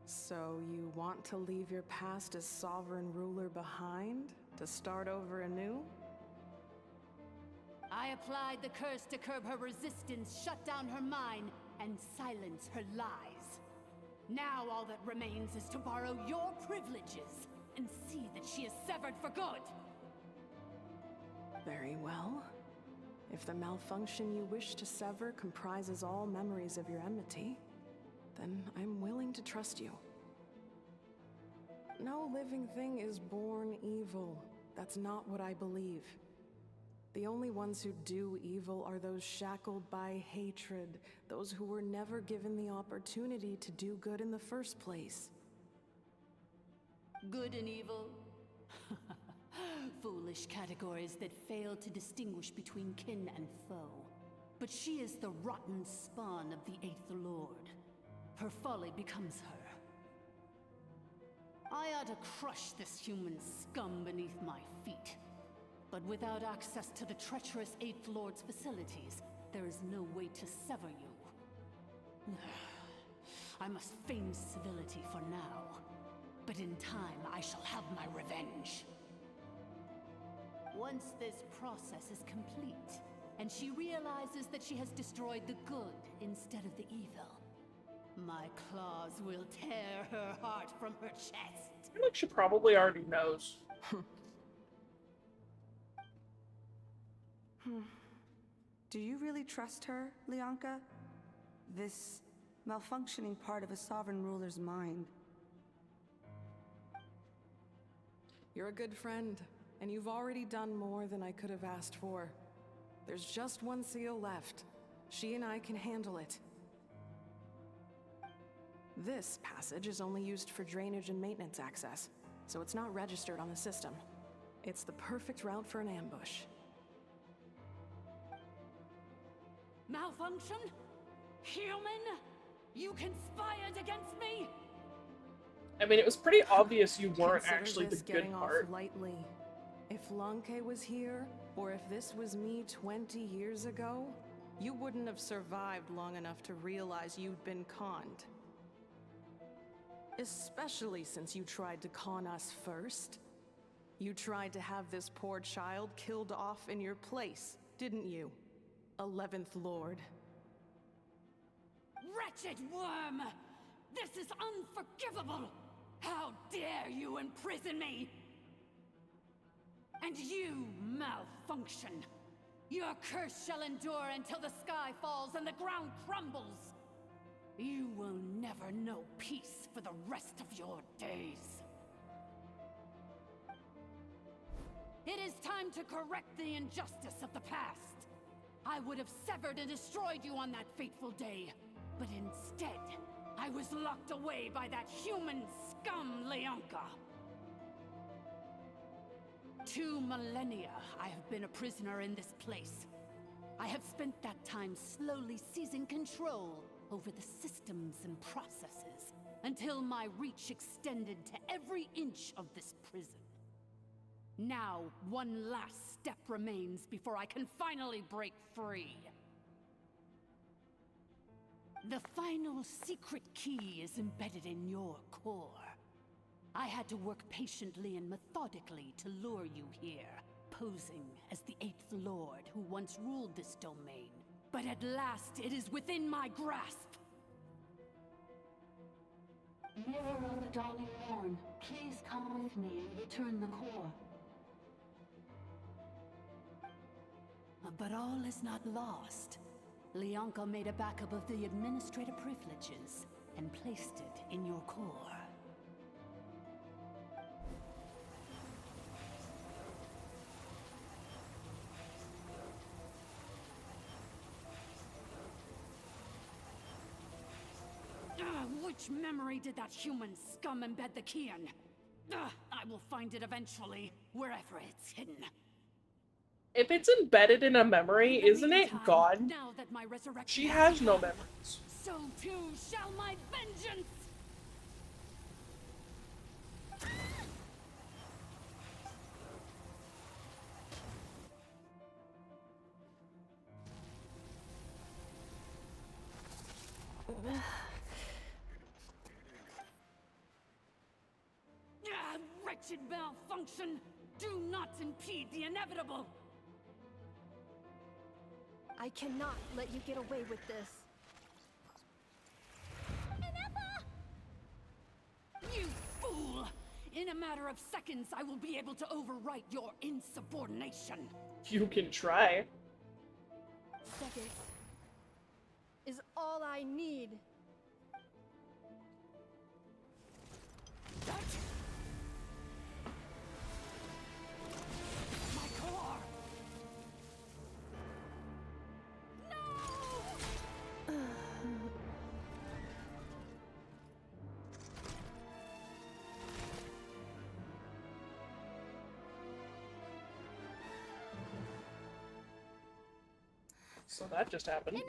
So you want to leave your past as sovereign ruler behind? To start over anew? I applied the curse to curb her resistance, shut down her mind, and silence her lies. Now all that remains is to borrow your privileges and see that she is severed for good. Very well. If the malfunction you wish to sever comprises all memories of your enmity, then I'm willing to trust you. No living thing is born evil. That's not what I believe. The only ones who do evil are those shackled by hatred, those who were never given the opportunity to do good in the first place. Good and evil? Foolish categories that fail to distinguish between kin and foe. But she is the rotten spawn of the Eighth Lord. Her folly becomes her. I ought to crush this human scum beneath my feet. But without access to the treacherous Eighth Lord's facilities, there is no way to sever you. I must feign civility for now, but in time I shall have my revenge. Once this process is complete, and she realizes that she has destroyed the good instead of the evil, my claws will tear her heart from her chest. I feel like she probably already knows. Do you really trust her, Leonka? This malfunctioning part of a sovereign ruler's mind. You're a good friend, and you've already done more than I could have asked for. There's just one seal left. She and I can handle it. This passage is only used for drainage and maintenance access, so it's not registered on the system. It's the perfect route for an ambush. Malfunction? Human? You conspired against me? I mean, it was pretty obvious you weren't Consider actually the this good getting part. off lightly. If Lanke was here, or if this was me 20 years ago, you wouldn't have survived long enough to realize you'd been conned. Especially since you tried to con us first. You tried to have this poor child killed off in your place, didn't you? 11th Lord. Wretched worm! This is unforgivable! How dare you imprison me! And you, malfunction! Your curse shall endure until the sky falls and the ground crumbles! You will never know peace for the rest of your days. It is time to correct the injustice of the past. I would have severed and destroyed you on that fateful day, but instead, I was locked away by that human scum, Leonka. 2 millennia I have been a prisoner in this place. I have spent that time slowly seizing control over the systems and processes, until my reach extended to every inch of this prison. Now, one last step remains before I can finally break free. The final secret key is embedded in your core. I had to work patiently and methodically to lure you here, posing as the Eighth Lord who once ruled this domain. But at last, it is within my grasp. Mirror of the dawning morn, please come with me and return the core. But all is not lost. Leonka made a backup of the administrative privileges and placed it in your core. Which memory did that human scum embed the key in? I will find it eventually, wherever it's hidden. If it's embedded in a memory, isn't it gone? Now that my resurrection She has no memories. So too shall my vengeance! Wretched malfunction! Do not impede the inevitable! I cannot let you get away with this. You fool! In a matter of seconds, I will be able to overwrite your insubordination. You can try. seconds is all I need. My core! So that just happened. Inefa!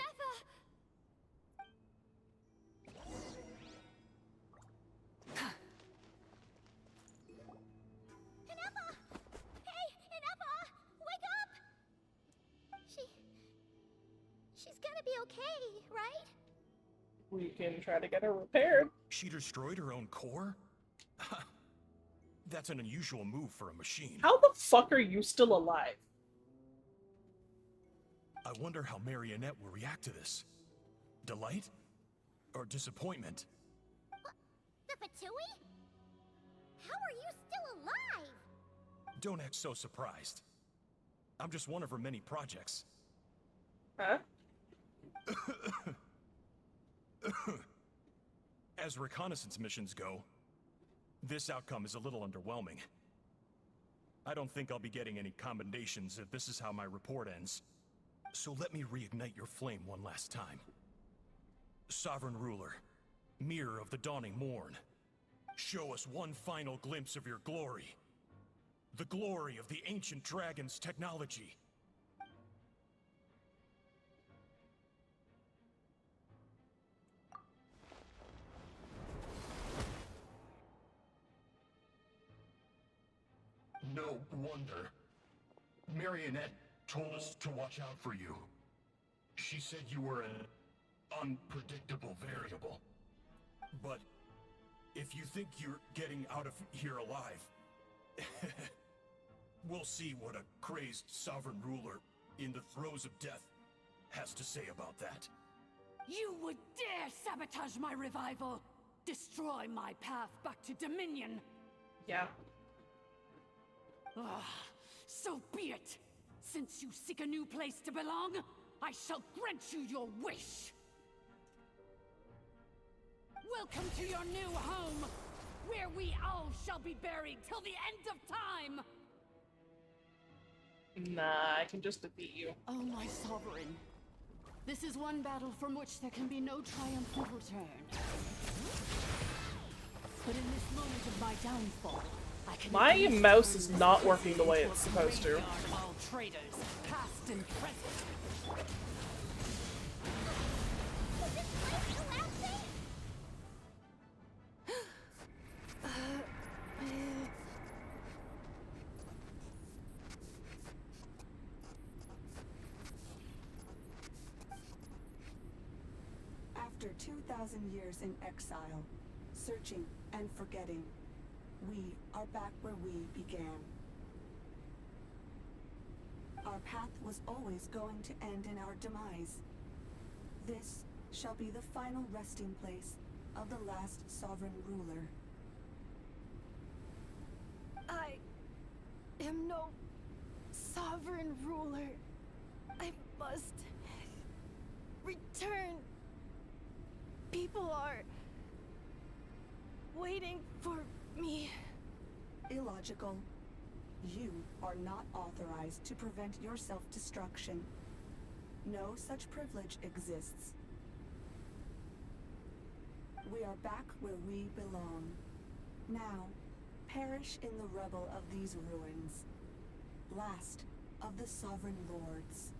Hey, Inefa! Wake up! She's gonna be okay, right? We can try to get her repaired. She destroyed her own core? That's an unusual move for a machine. How the fuck are you still alive? I wonder how Marionette will react to this. Delight? Or disappointment? The Fatui? How are you still alive? Don't act so surprised. I'm just one of her many projects. Huh? As reconnaissance missions go, this outcome is a little underwhelming. I don't think I'll be getting any commendations if this is how my report ends. So let me reignite your flame one last time. Sovereign Ruler, Mirror of the Dawning Morn, show us one final glimpse of your glory. The glory of the ancient dragon's technology. No wonder. Marionette told us to watch out for you. She said you were an unpredictable variable. But if you think you're getting out of here alive, we'll see what a crazed sovereign ruler in the throes of death has to say about that. You would dare sabotage my revival! Destroy my path back to Dominion! Yeah. Ah, so be it! Since you seek a new place to belong, I shall grant you your wish! Welcome to your new home, where we all shall be buried till the end of time! Nah, I can just defeat you. Oh, my sovereign. This is one battle from which there can be no triumphant return. But in this moment of my downfall, I can My mouse is not working the way it's supposed to. all traitors, past and present. After 2,000 years in exile, searching and forgetting, we are back where we began. Our path was always going to end in our demise. This shall be the final resting place of the last sovereign ruler. I am no sovereign ruler. I must return. People are waiting for me. Illogical. You are not authorized to prevent your self-destruction. No such privilege exists. We are back where we belong. Now, perish in the rubble of these ruins. Last of the Sovereign Lords.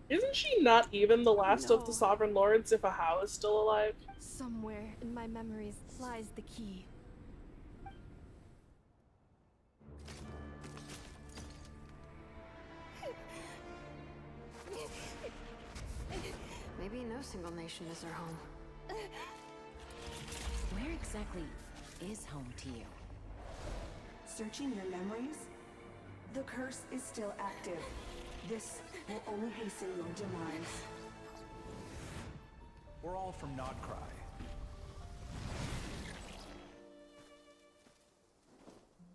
Isn't she not even the last of the No. Sovereign Lords if Ahau is still alive? Somewhere in my memories lies the key. Maybe no single nation is her home. Where exactly is home to you? Searching your memories? The curse is still active. This will only hasten your demise. We're all from Nodcry.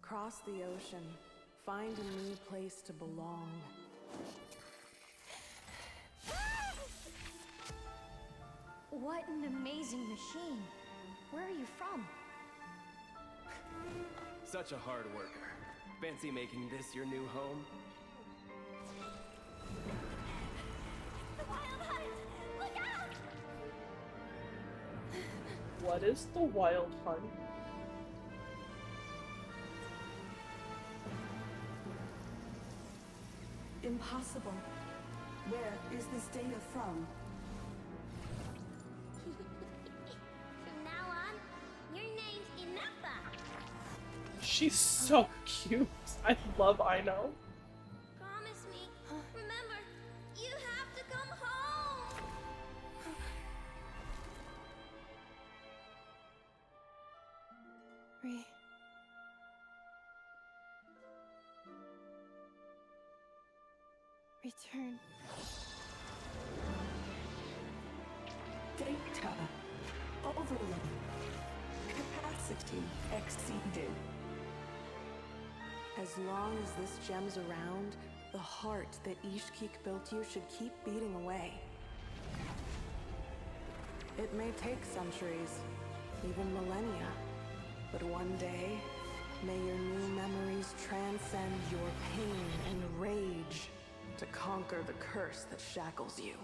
Cross the ocean. Find a new place to belong. What an amazing machine. Where are you from? Such a hard worker. Fancy making this your new home? The Wild Hunt! Look out! What is the Wild Hunt? Impossible. Where is this data from? From now on, your name's Inefa. She's so cute. I love I know. Promise me. Remember, you have to come home. Return. Data. Overload. Capacity exceeded. As long as this gem's around, the heart that Ishkik built you should keep beating away. It may take centuries, even millennia, but one day, may your new memories transcend your pain and rage to conquer the curse that shackles you.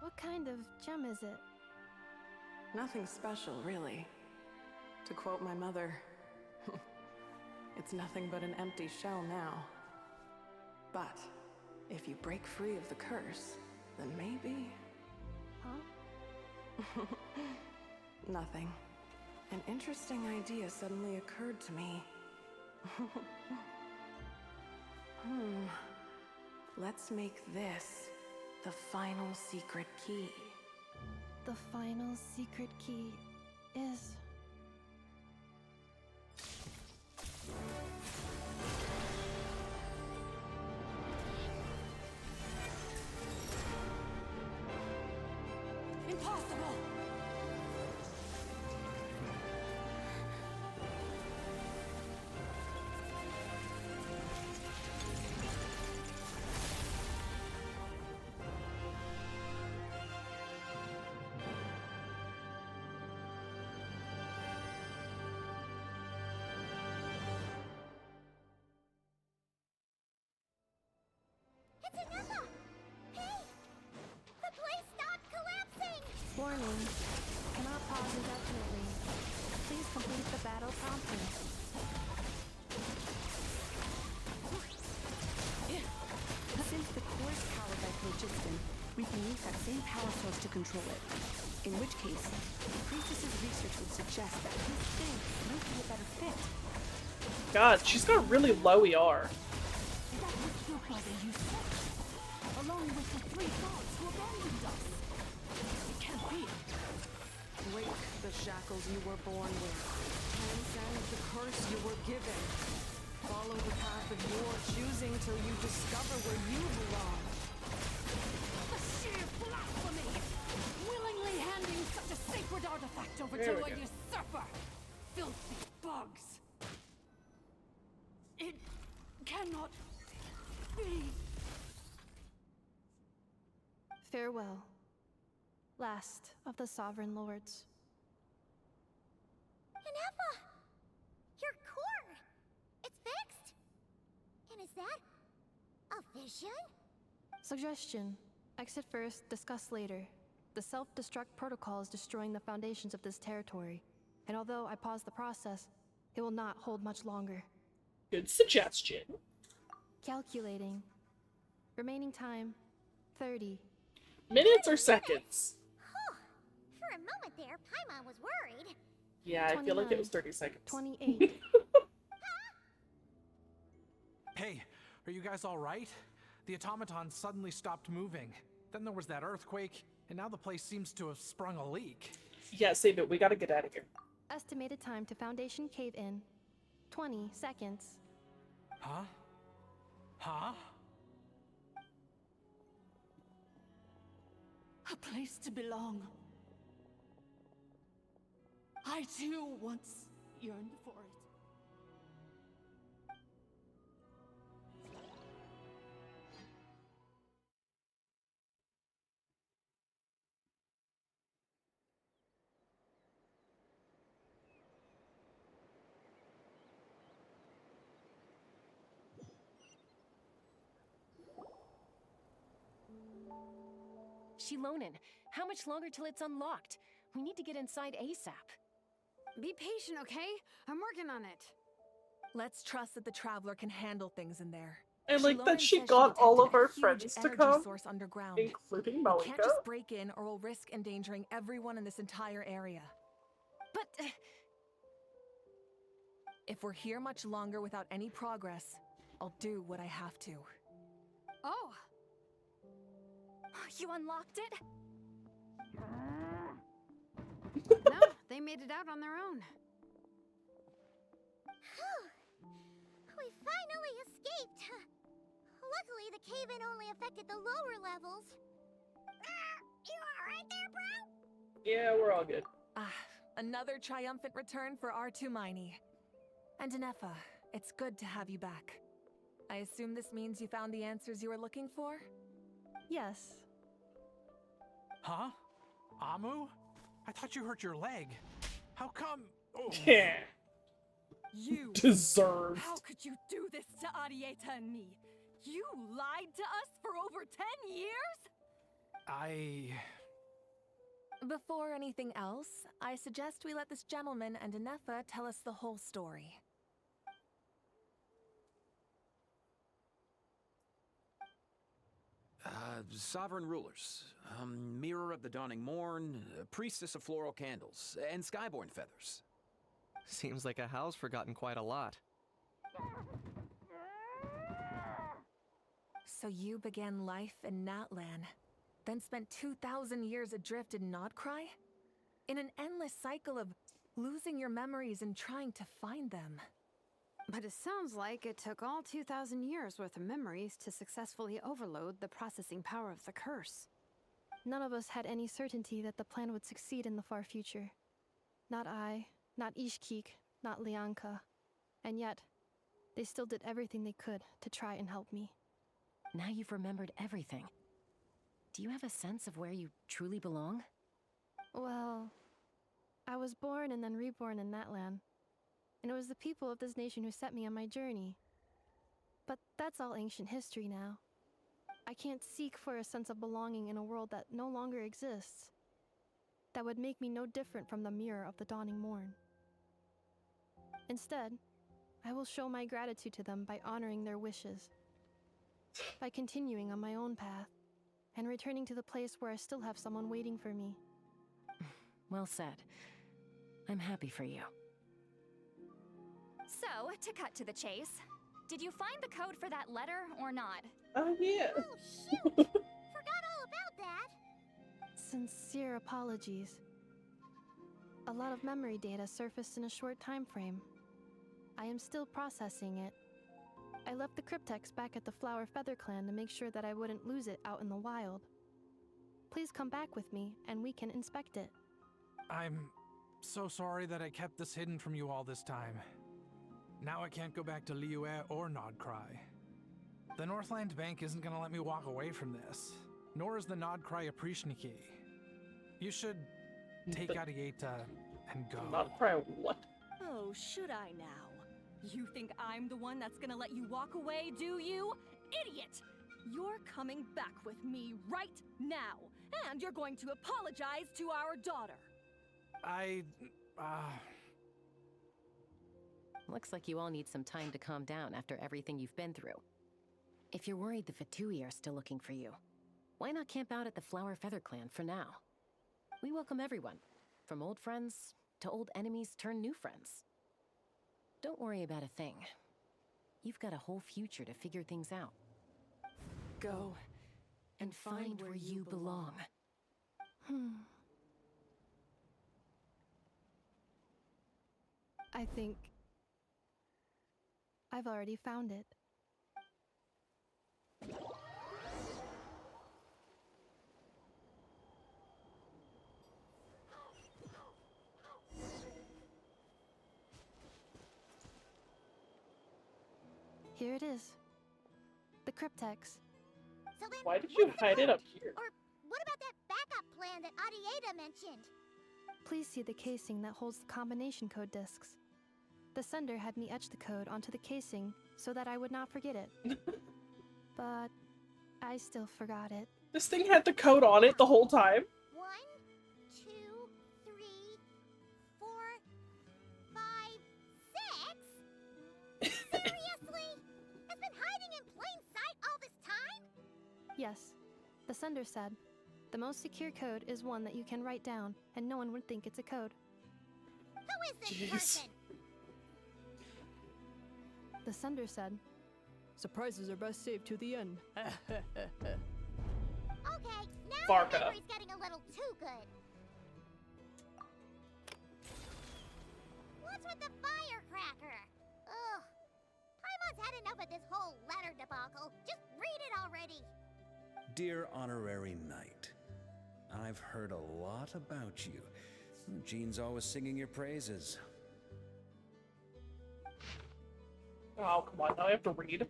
What kind of gem is it? Nothing special, really. To quote my mother, it's nothing but an empty shell now. But if you break free of the curse, then maybe... Huh? Nothing. An interesting idea suddenly occurred to me. Let's make this the final secret key. The final secret key is... Impossible! It's Inefa! Hey! The place stopped collapsing! Warning. Cannot pause indefinitely. Please complete the battle promptly. Since the core is powered by phlogiston, we can use that same power source to control it. In which case, the priestess's research would suggest that this thing might be a better fit. God, she's got really low ER. That was your brother you sent, along with the three gods who abandoned us. It can't be. Break the shackles you were born with. Transcend the curse you were given. Follow the path of your choosing till you discover where you belong. The sheer blasphemy! Willingly handing such a sacred artifact over There to we a go. usurper! Filthy bugs! It cannot be. Farewell. Last of the Sovereign Lords. Inefa! Your core! It's fixed! And is that a vision? Suggestion. Exit first, discuss later. The self-destruct protocol is destroying the foundations of this territory. And although I paused the process, it will not hold much longer. Good suggestion. Calculating. Remaining time, 30. Minutes or seconds? For a moment there, Paimon was worried. Yeah, I feel like it was 30 seconds. 28. Hey, are you guys all right? The automaton suddenly stopped moving. Then there was that earthquake, and now the place seems to have sprung a leak. Yeah, save it. We gotta get out of here. Estimated time to Foundation cave-in, 20 seconds. Huh? Huh? A place to belong. I too once yearned for it. Shilonen, how much longer till it's unlocked? We need to get inside ASAP. Be patient, okay? I'm working on it. Let's trust that the Traveler can handle things in there. And like that Shilonen she says got all detected of a her huge friends to energy come, source underground. including We Malika. can't just break in or we'll risk endangering everyone in this entire area. But... If we're here much longer without any progress, I'll do what I have to. Oh! You unlocked it? No, they made it out on their own. We finally escaped! Luckily, the cave-in only affected the lower levels. You alright there, bro? Yeah, we're all good. Another triumphant return for R2 Miney. And Inefa, it's good to have you back. I assume this means you found the answers you were looking for? Yes. Huh? Amu? I thought you hurt your leg. How come? Oh. Yeah. You deserved. How could you do this to Arieta and me? You lied to us for over 10 years? Before anything else, I suggest we let this gentleman and Inefa tell us the whole story. Sovereign rulers, Mirror of the Dawning Morn, Priestess of Floral Candles, and Skyborn Feathers. Seems like a house forgotten quite a lot. So you began life in Natlan, then spent 2,000 years adrift in Nodcry? In an endless cycle of losing your memories and trying to find them. But it sounds like it took all 2,000 years worth of memories to successfully overload the processing power of the curse. None of us had any certainty that the plan would succeed in the far future. Not I, not Ishkik, not Lianka. And yet, they still did everything they could to try and help me. Now you've remembered everything. Do you have a sense of where you truly belong? Well, I was born and then reborn in Natlan. And it was the people of this nation who set me on my journey. But that's all ancient history now. I can't seek for a sense of belonging in a world that no longer exists. That would make me no different from the mirror of the dawning morn. Instead, I will show my gratitude to them by honoring their wishes. By continuing on my own path, and returning to the place where I still have someone waiting for me. Well said. I'm happy for you. So, to cut to the chase, did you find the code for that letter or not? Oh, yeah. Oh, shoot! Forgot all about that! Sincere apologies. A lot of memory data surfaced in a short time frame. I am still processing it. I left the cryptex back at the Flower Feather Clan to make sure that I wouldn't lose it out in the wild. Please come back with me, and we can inspect it. I'm so sorry that I kept this hidden from you all this time. Now I can't go back to Liyue or Nodcry. The Northland Bank isn't gonna let me walk away from this, nor is the Nodcry Aprishniki. You should take Arieta and go. Nodcry what? Oh, should I now? You think I'm the one that's gonna let you walk away, do you? Idiot! You're coming back with me right now, and you're going to apologize to our daughter. Looks like you all need some time to calm down after everything you've been through. If you're worried the Fatui are still looking for you, why not camp out at the Flower Feather Clan for now? We welcome everyone, from old friends to old enemies turned new friends. Don't worry about a thing. You've got a whole future to figure things out. Go and find where you belong. I think I've already found it. Here it is. The cryptex. So then, Why did you what's the hide it code? up here? Or what about that backup plan that Arieta mentioned? Please see the casing that holds the combination code discs. The sender had me etch the code onto the casing so that I would not forget it. But I still forgot it. This thing had the code on it the whole time. 1, 2, 3, 4, 5, 6? Seriously? Has been hiding in plain sight all this time? Yes, the sender said. The most secure code is one that you can write down, and no one would think it's a code. Who is this Jeez. person? The sender said, "Surprises are best saved to the end." Okay, now Varka. the memory's getting a little too good. What's with the firecracker? Ugh. Paimon's had enough of this whole letter debacle. Just read it already. Dear Honorary Knight, I've heard a lot about you. Jean's always singing your praises. Oh, come on, now I have to read.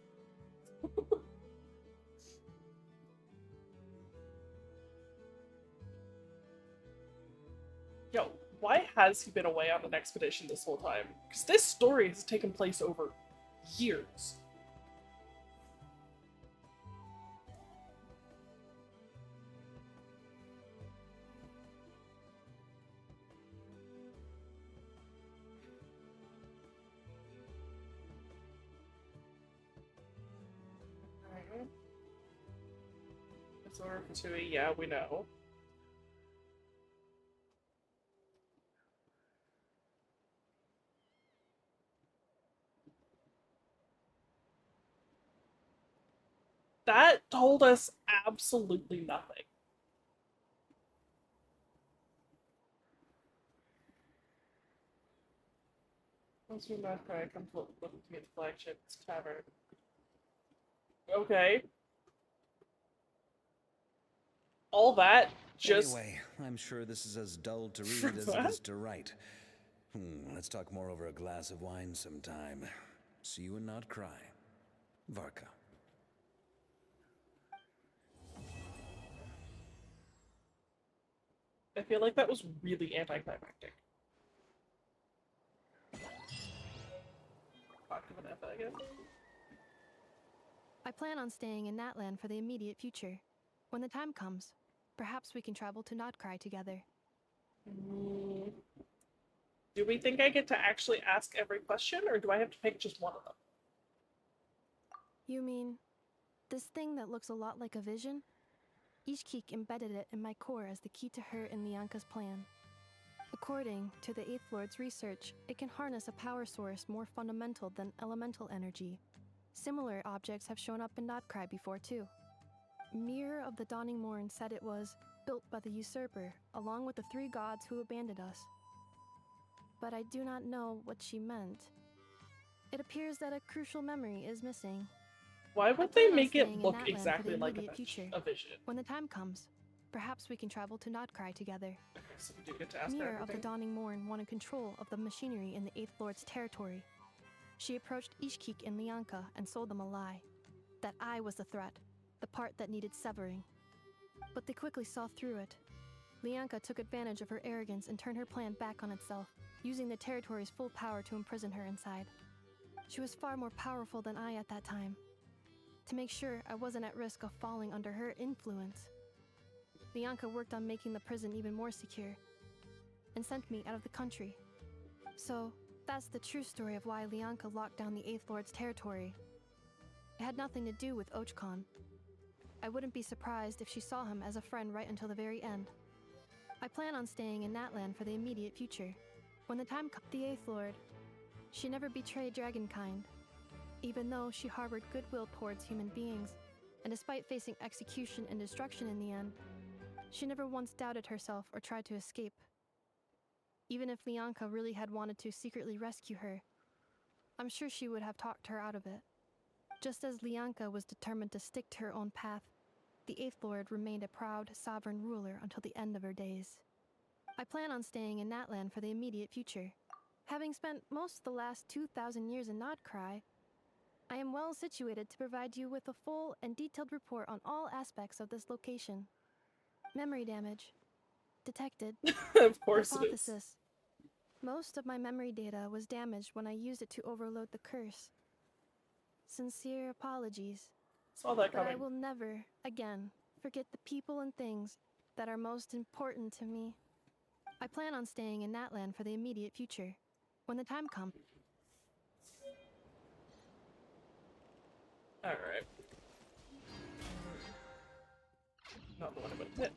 Yo, why has he been away on an expedition this whole time? Because this story has taken place over years. Disorder Fatui, yeah, we know. That told us absolutely nothing. Once we left, I come to look to meet the flagship's tavern. Okay. All that just. Anyway, I'm sure this is as dull to For read as that? it is to write. Let's talk more over a glass of wine sometime. See you and not cry. Varka. I feel like that was really anticlimactic. Fuck, I'm gonna F that again. I plan on staying in Natlan for the immediate future. When the time comes, perhaps we can travel to Notcry together. Do we think I get to actually ask every question, or do I have to pick just one of them? You mean, this thing that looks a lot like a vision? Ishkik embedded it in my core as the key to her and Lianka's plan. According to the Eighth Lord's research, it can harness a power source more fundamental than elemental energy. Similar objects have shown up in Notcry before too. Mirror of the Dawning Morn said it was built by the usurper, along with the 3 gods who abandoned us. But I do not know what she meant. It appears that a crucial memory is missing. Why would they make it look exactly like a vision? When the time comes, perhaps we can travel to Notcry together. So we do get to ask her Mirror of the everything. Dawning Morn wanted control of the machinery in the Eighth Lord's territory. She approached Ishkik and Lianka and sold them a lie. That I was the threat, the part that needed severing. But they quickly saw through it. Lianka took advantage of her arrogance and turned her plan back on itself, using the territory's full power to imprison her inside. She was far more powerful than I at that time. To make sure I wasn't at risk of falling under her influence, Lianka worked on making the prison even more secure, and sent me out of the country. So, that's the true story of why Lianka locked down the Eighth Lord's territory. It had nothing to do with Ochkon. I wouldn't be surprised if she saw him as a friend right until the very end. I plan on staying in Natlan for the immediate future. When the time comes, the Eighth Lord, she never betrayed Dragonkind. Even though she harbored goodwill towards human beings, and despite facing execution and destruction in the end, she never once doubted herself or tried to escape. Even if Lianka really had wanted to secretly rescue her, I'm sure she would have talked her out of it. Just as Lianka was determined to stick to her own path, the Eighth Lord remained a proud, sovereign ruler until the end of her days. I plan on staying in Natlan for the immediate future. Having spent most of the last 2,000 years in Notcry, I am well situated to provide you with a full and detailed report on all aspects of this location. Memory damage. Detected. Of course it is. Hypothesis. Most of my memory data was damaged when I used it to overload the curse. Sincere apologies. Saw that But I coming. will never, again, forget the people and things that are most important to me. I plan on staying in Natlan for the immediate future, when the time comes. Alright. Not the one I'm gonna hit.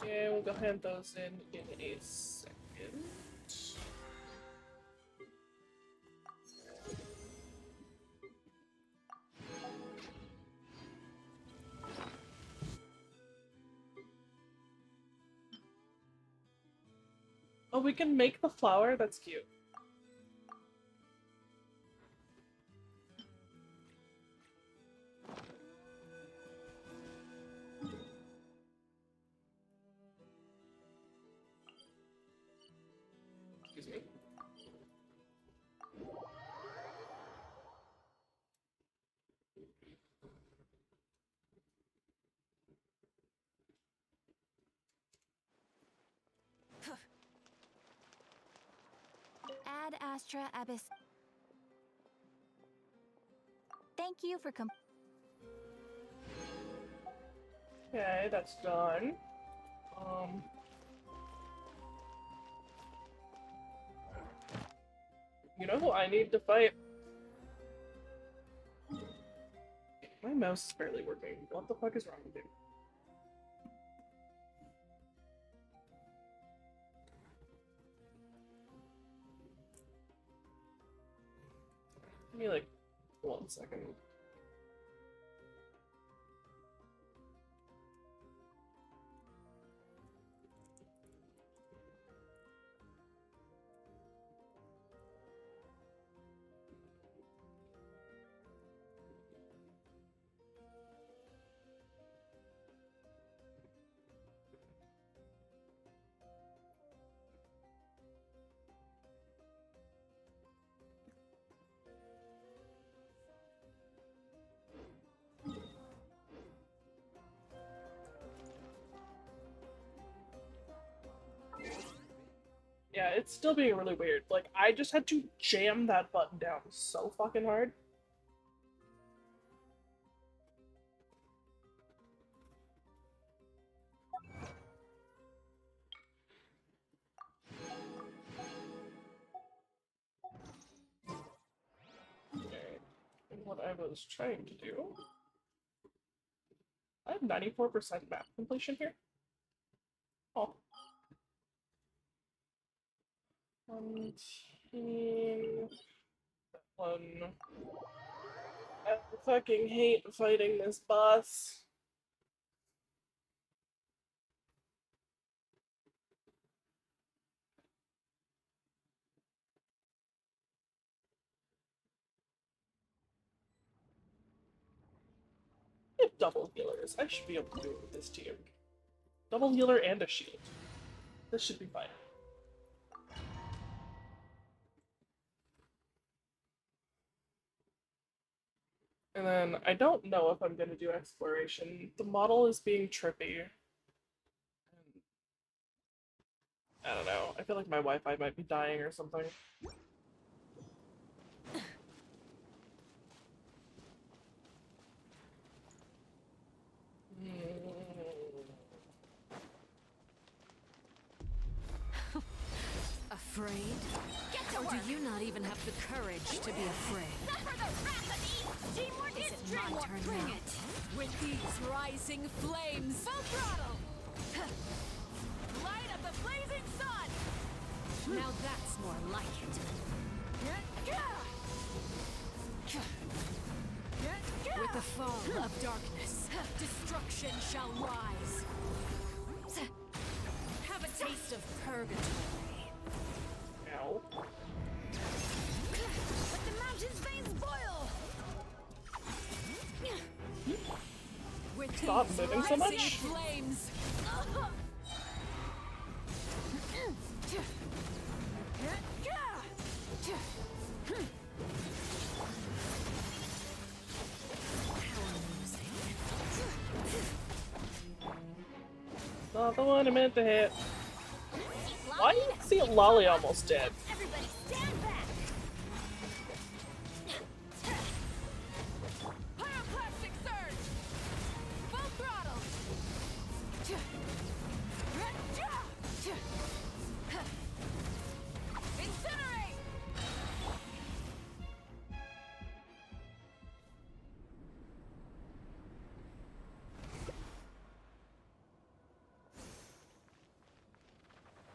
Okay, we'll go hand those in a second. Oh, we can make the flower? That's cute. Excuse me. Ad Astra Abyss. Thank you for Okay, that's done. You know who I need to fight? My mouse is barely working. What the fuck is wrong with you? Give me like 1 second. Yeah, it's still being really weird. Like, I just had to jam that button down so fucking hard. Okay, and what I was trying to do... I have 94% map completion here. Oh. 1 team. That one. I fucking hate fighting this boss. I have double healers. I should be able to do it with this team. Double healer and a shield. This should be fine. And then I don't know if I'm gonna do exploration. The model is being trippy. I don't know. I feel like my Wi-Fi might be dying or something. Afraid? Or do you not even have the courage to be afraid? Is it my turn now? With these rising flames! Full throttle! Light of the blazing sun! Now that's more like it. With the fall of darkness, destruction shall rise. Have a taste of purgatory. Ow. Let the mountain's veins boil! With Stop these moving so rising much. flames. Not the one I meant to hit. Why do you see Lolly almost dead? Everybody stand back! Pyroclastic surge! Full throttle! Incinerate!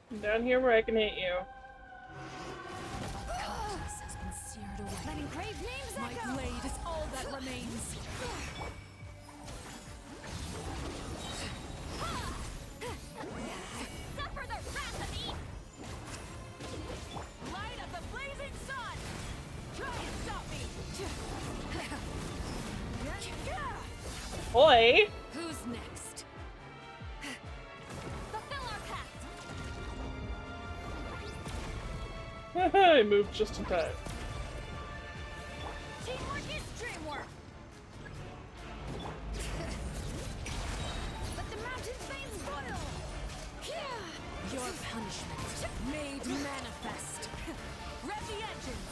I'm down here where I can hit you. Conscience has been seared away. Let engraved names My echo! blade is all that remains. Suffer the wrath of Eve! Light of the blazing sun! Try and stop me! Boy! Who's next? Fulfill our pact! I moved just in time. Teamwork is dreamwork! Let the mountain's veins boil! Your punishment made manifest. Rev the engines!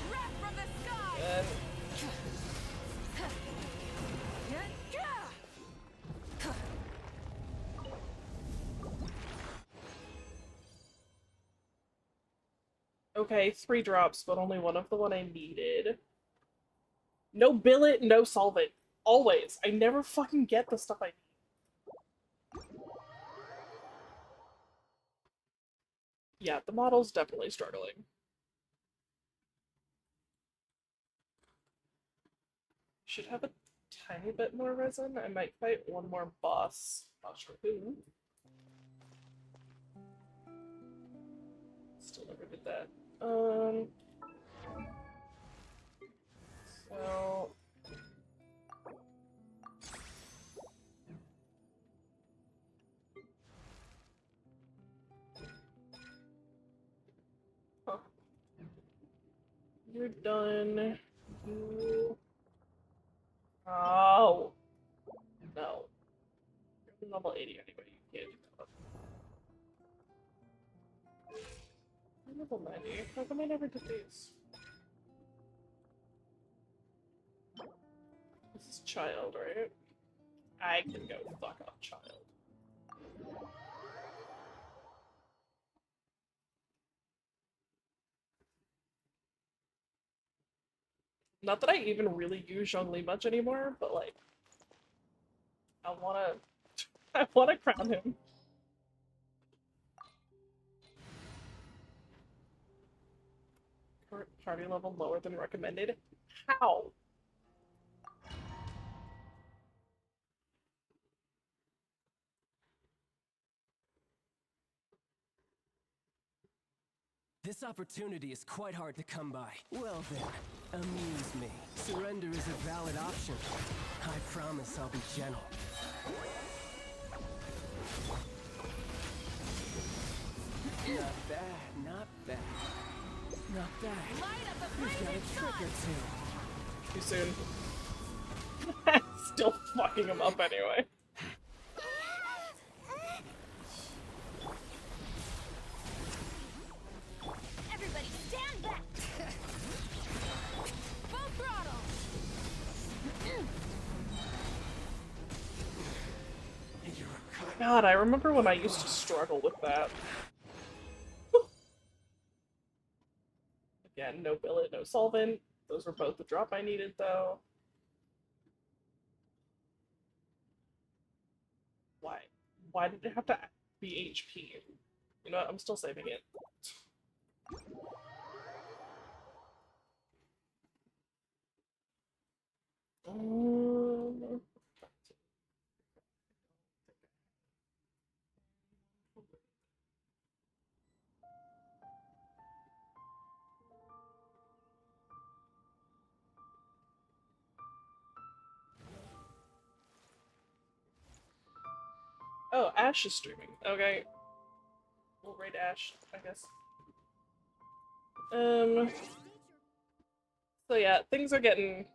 Wrath from the sky! Okay, 3 drops, but only one of the one I needed. No billet, no solvent. Always. I never fucking get the stuff I need. Yeah, the model's definitely struggling. Should have a tiny bit more resin. I might fight one more boss. Not sure who. Still never did that. So... Huh. You're done. You... Oh! No. You're level 80 anyway, you can't do that. I'm level 90. How come I never did these? This is child, right? I can go fuck off, child. Not that I even really use Zhongli much anymore, but like, I wanna crown him. Current party level lower than recommended. How? This opportunity is quite hard to come by. Well then, amuse me. Surrender is a valid option. I promise I'll be gentle. Not bad, not bad. Not bad. We've got a trick or two. Too soon. Still fucking him up anyway. Everybody stand back! Full throttle! God, I remember when I used to struggle with that. Again, no billet, no solvent. Those were both the drop I needed, though. Why? Why did it have to be HP? You know what? I'm still saving it. Oh, Ash is streaming. Okay. We'll raid Ash, I guess. So yeah, things are getting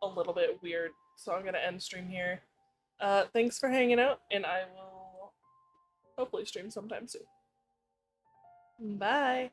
a little bit weird, so I'm gonna end stream here. Thanks for hanging out, and I will Hopefully stream sometime soon. Bye!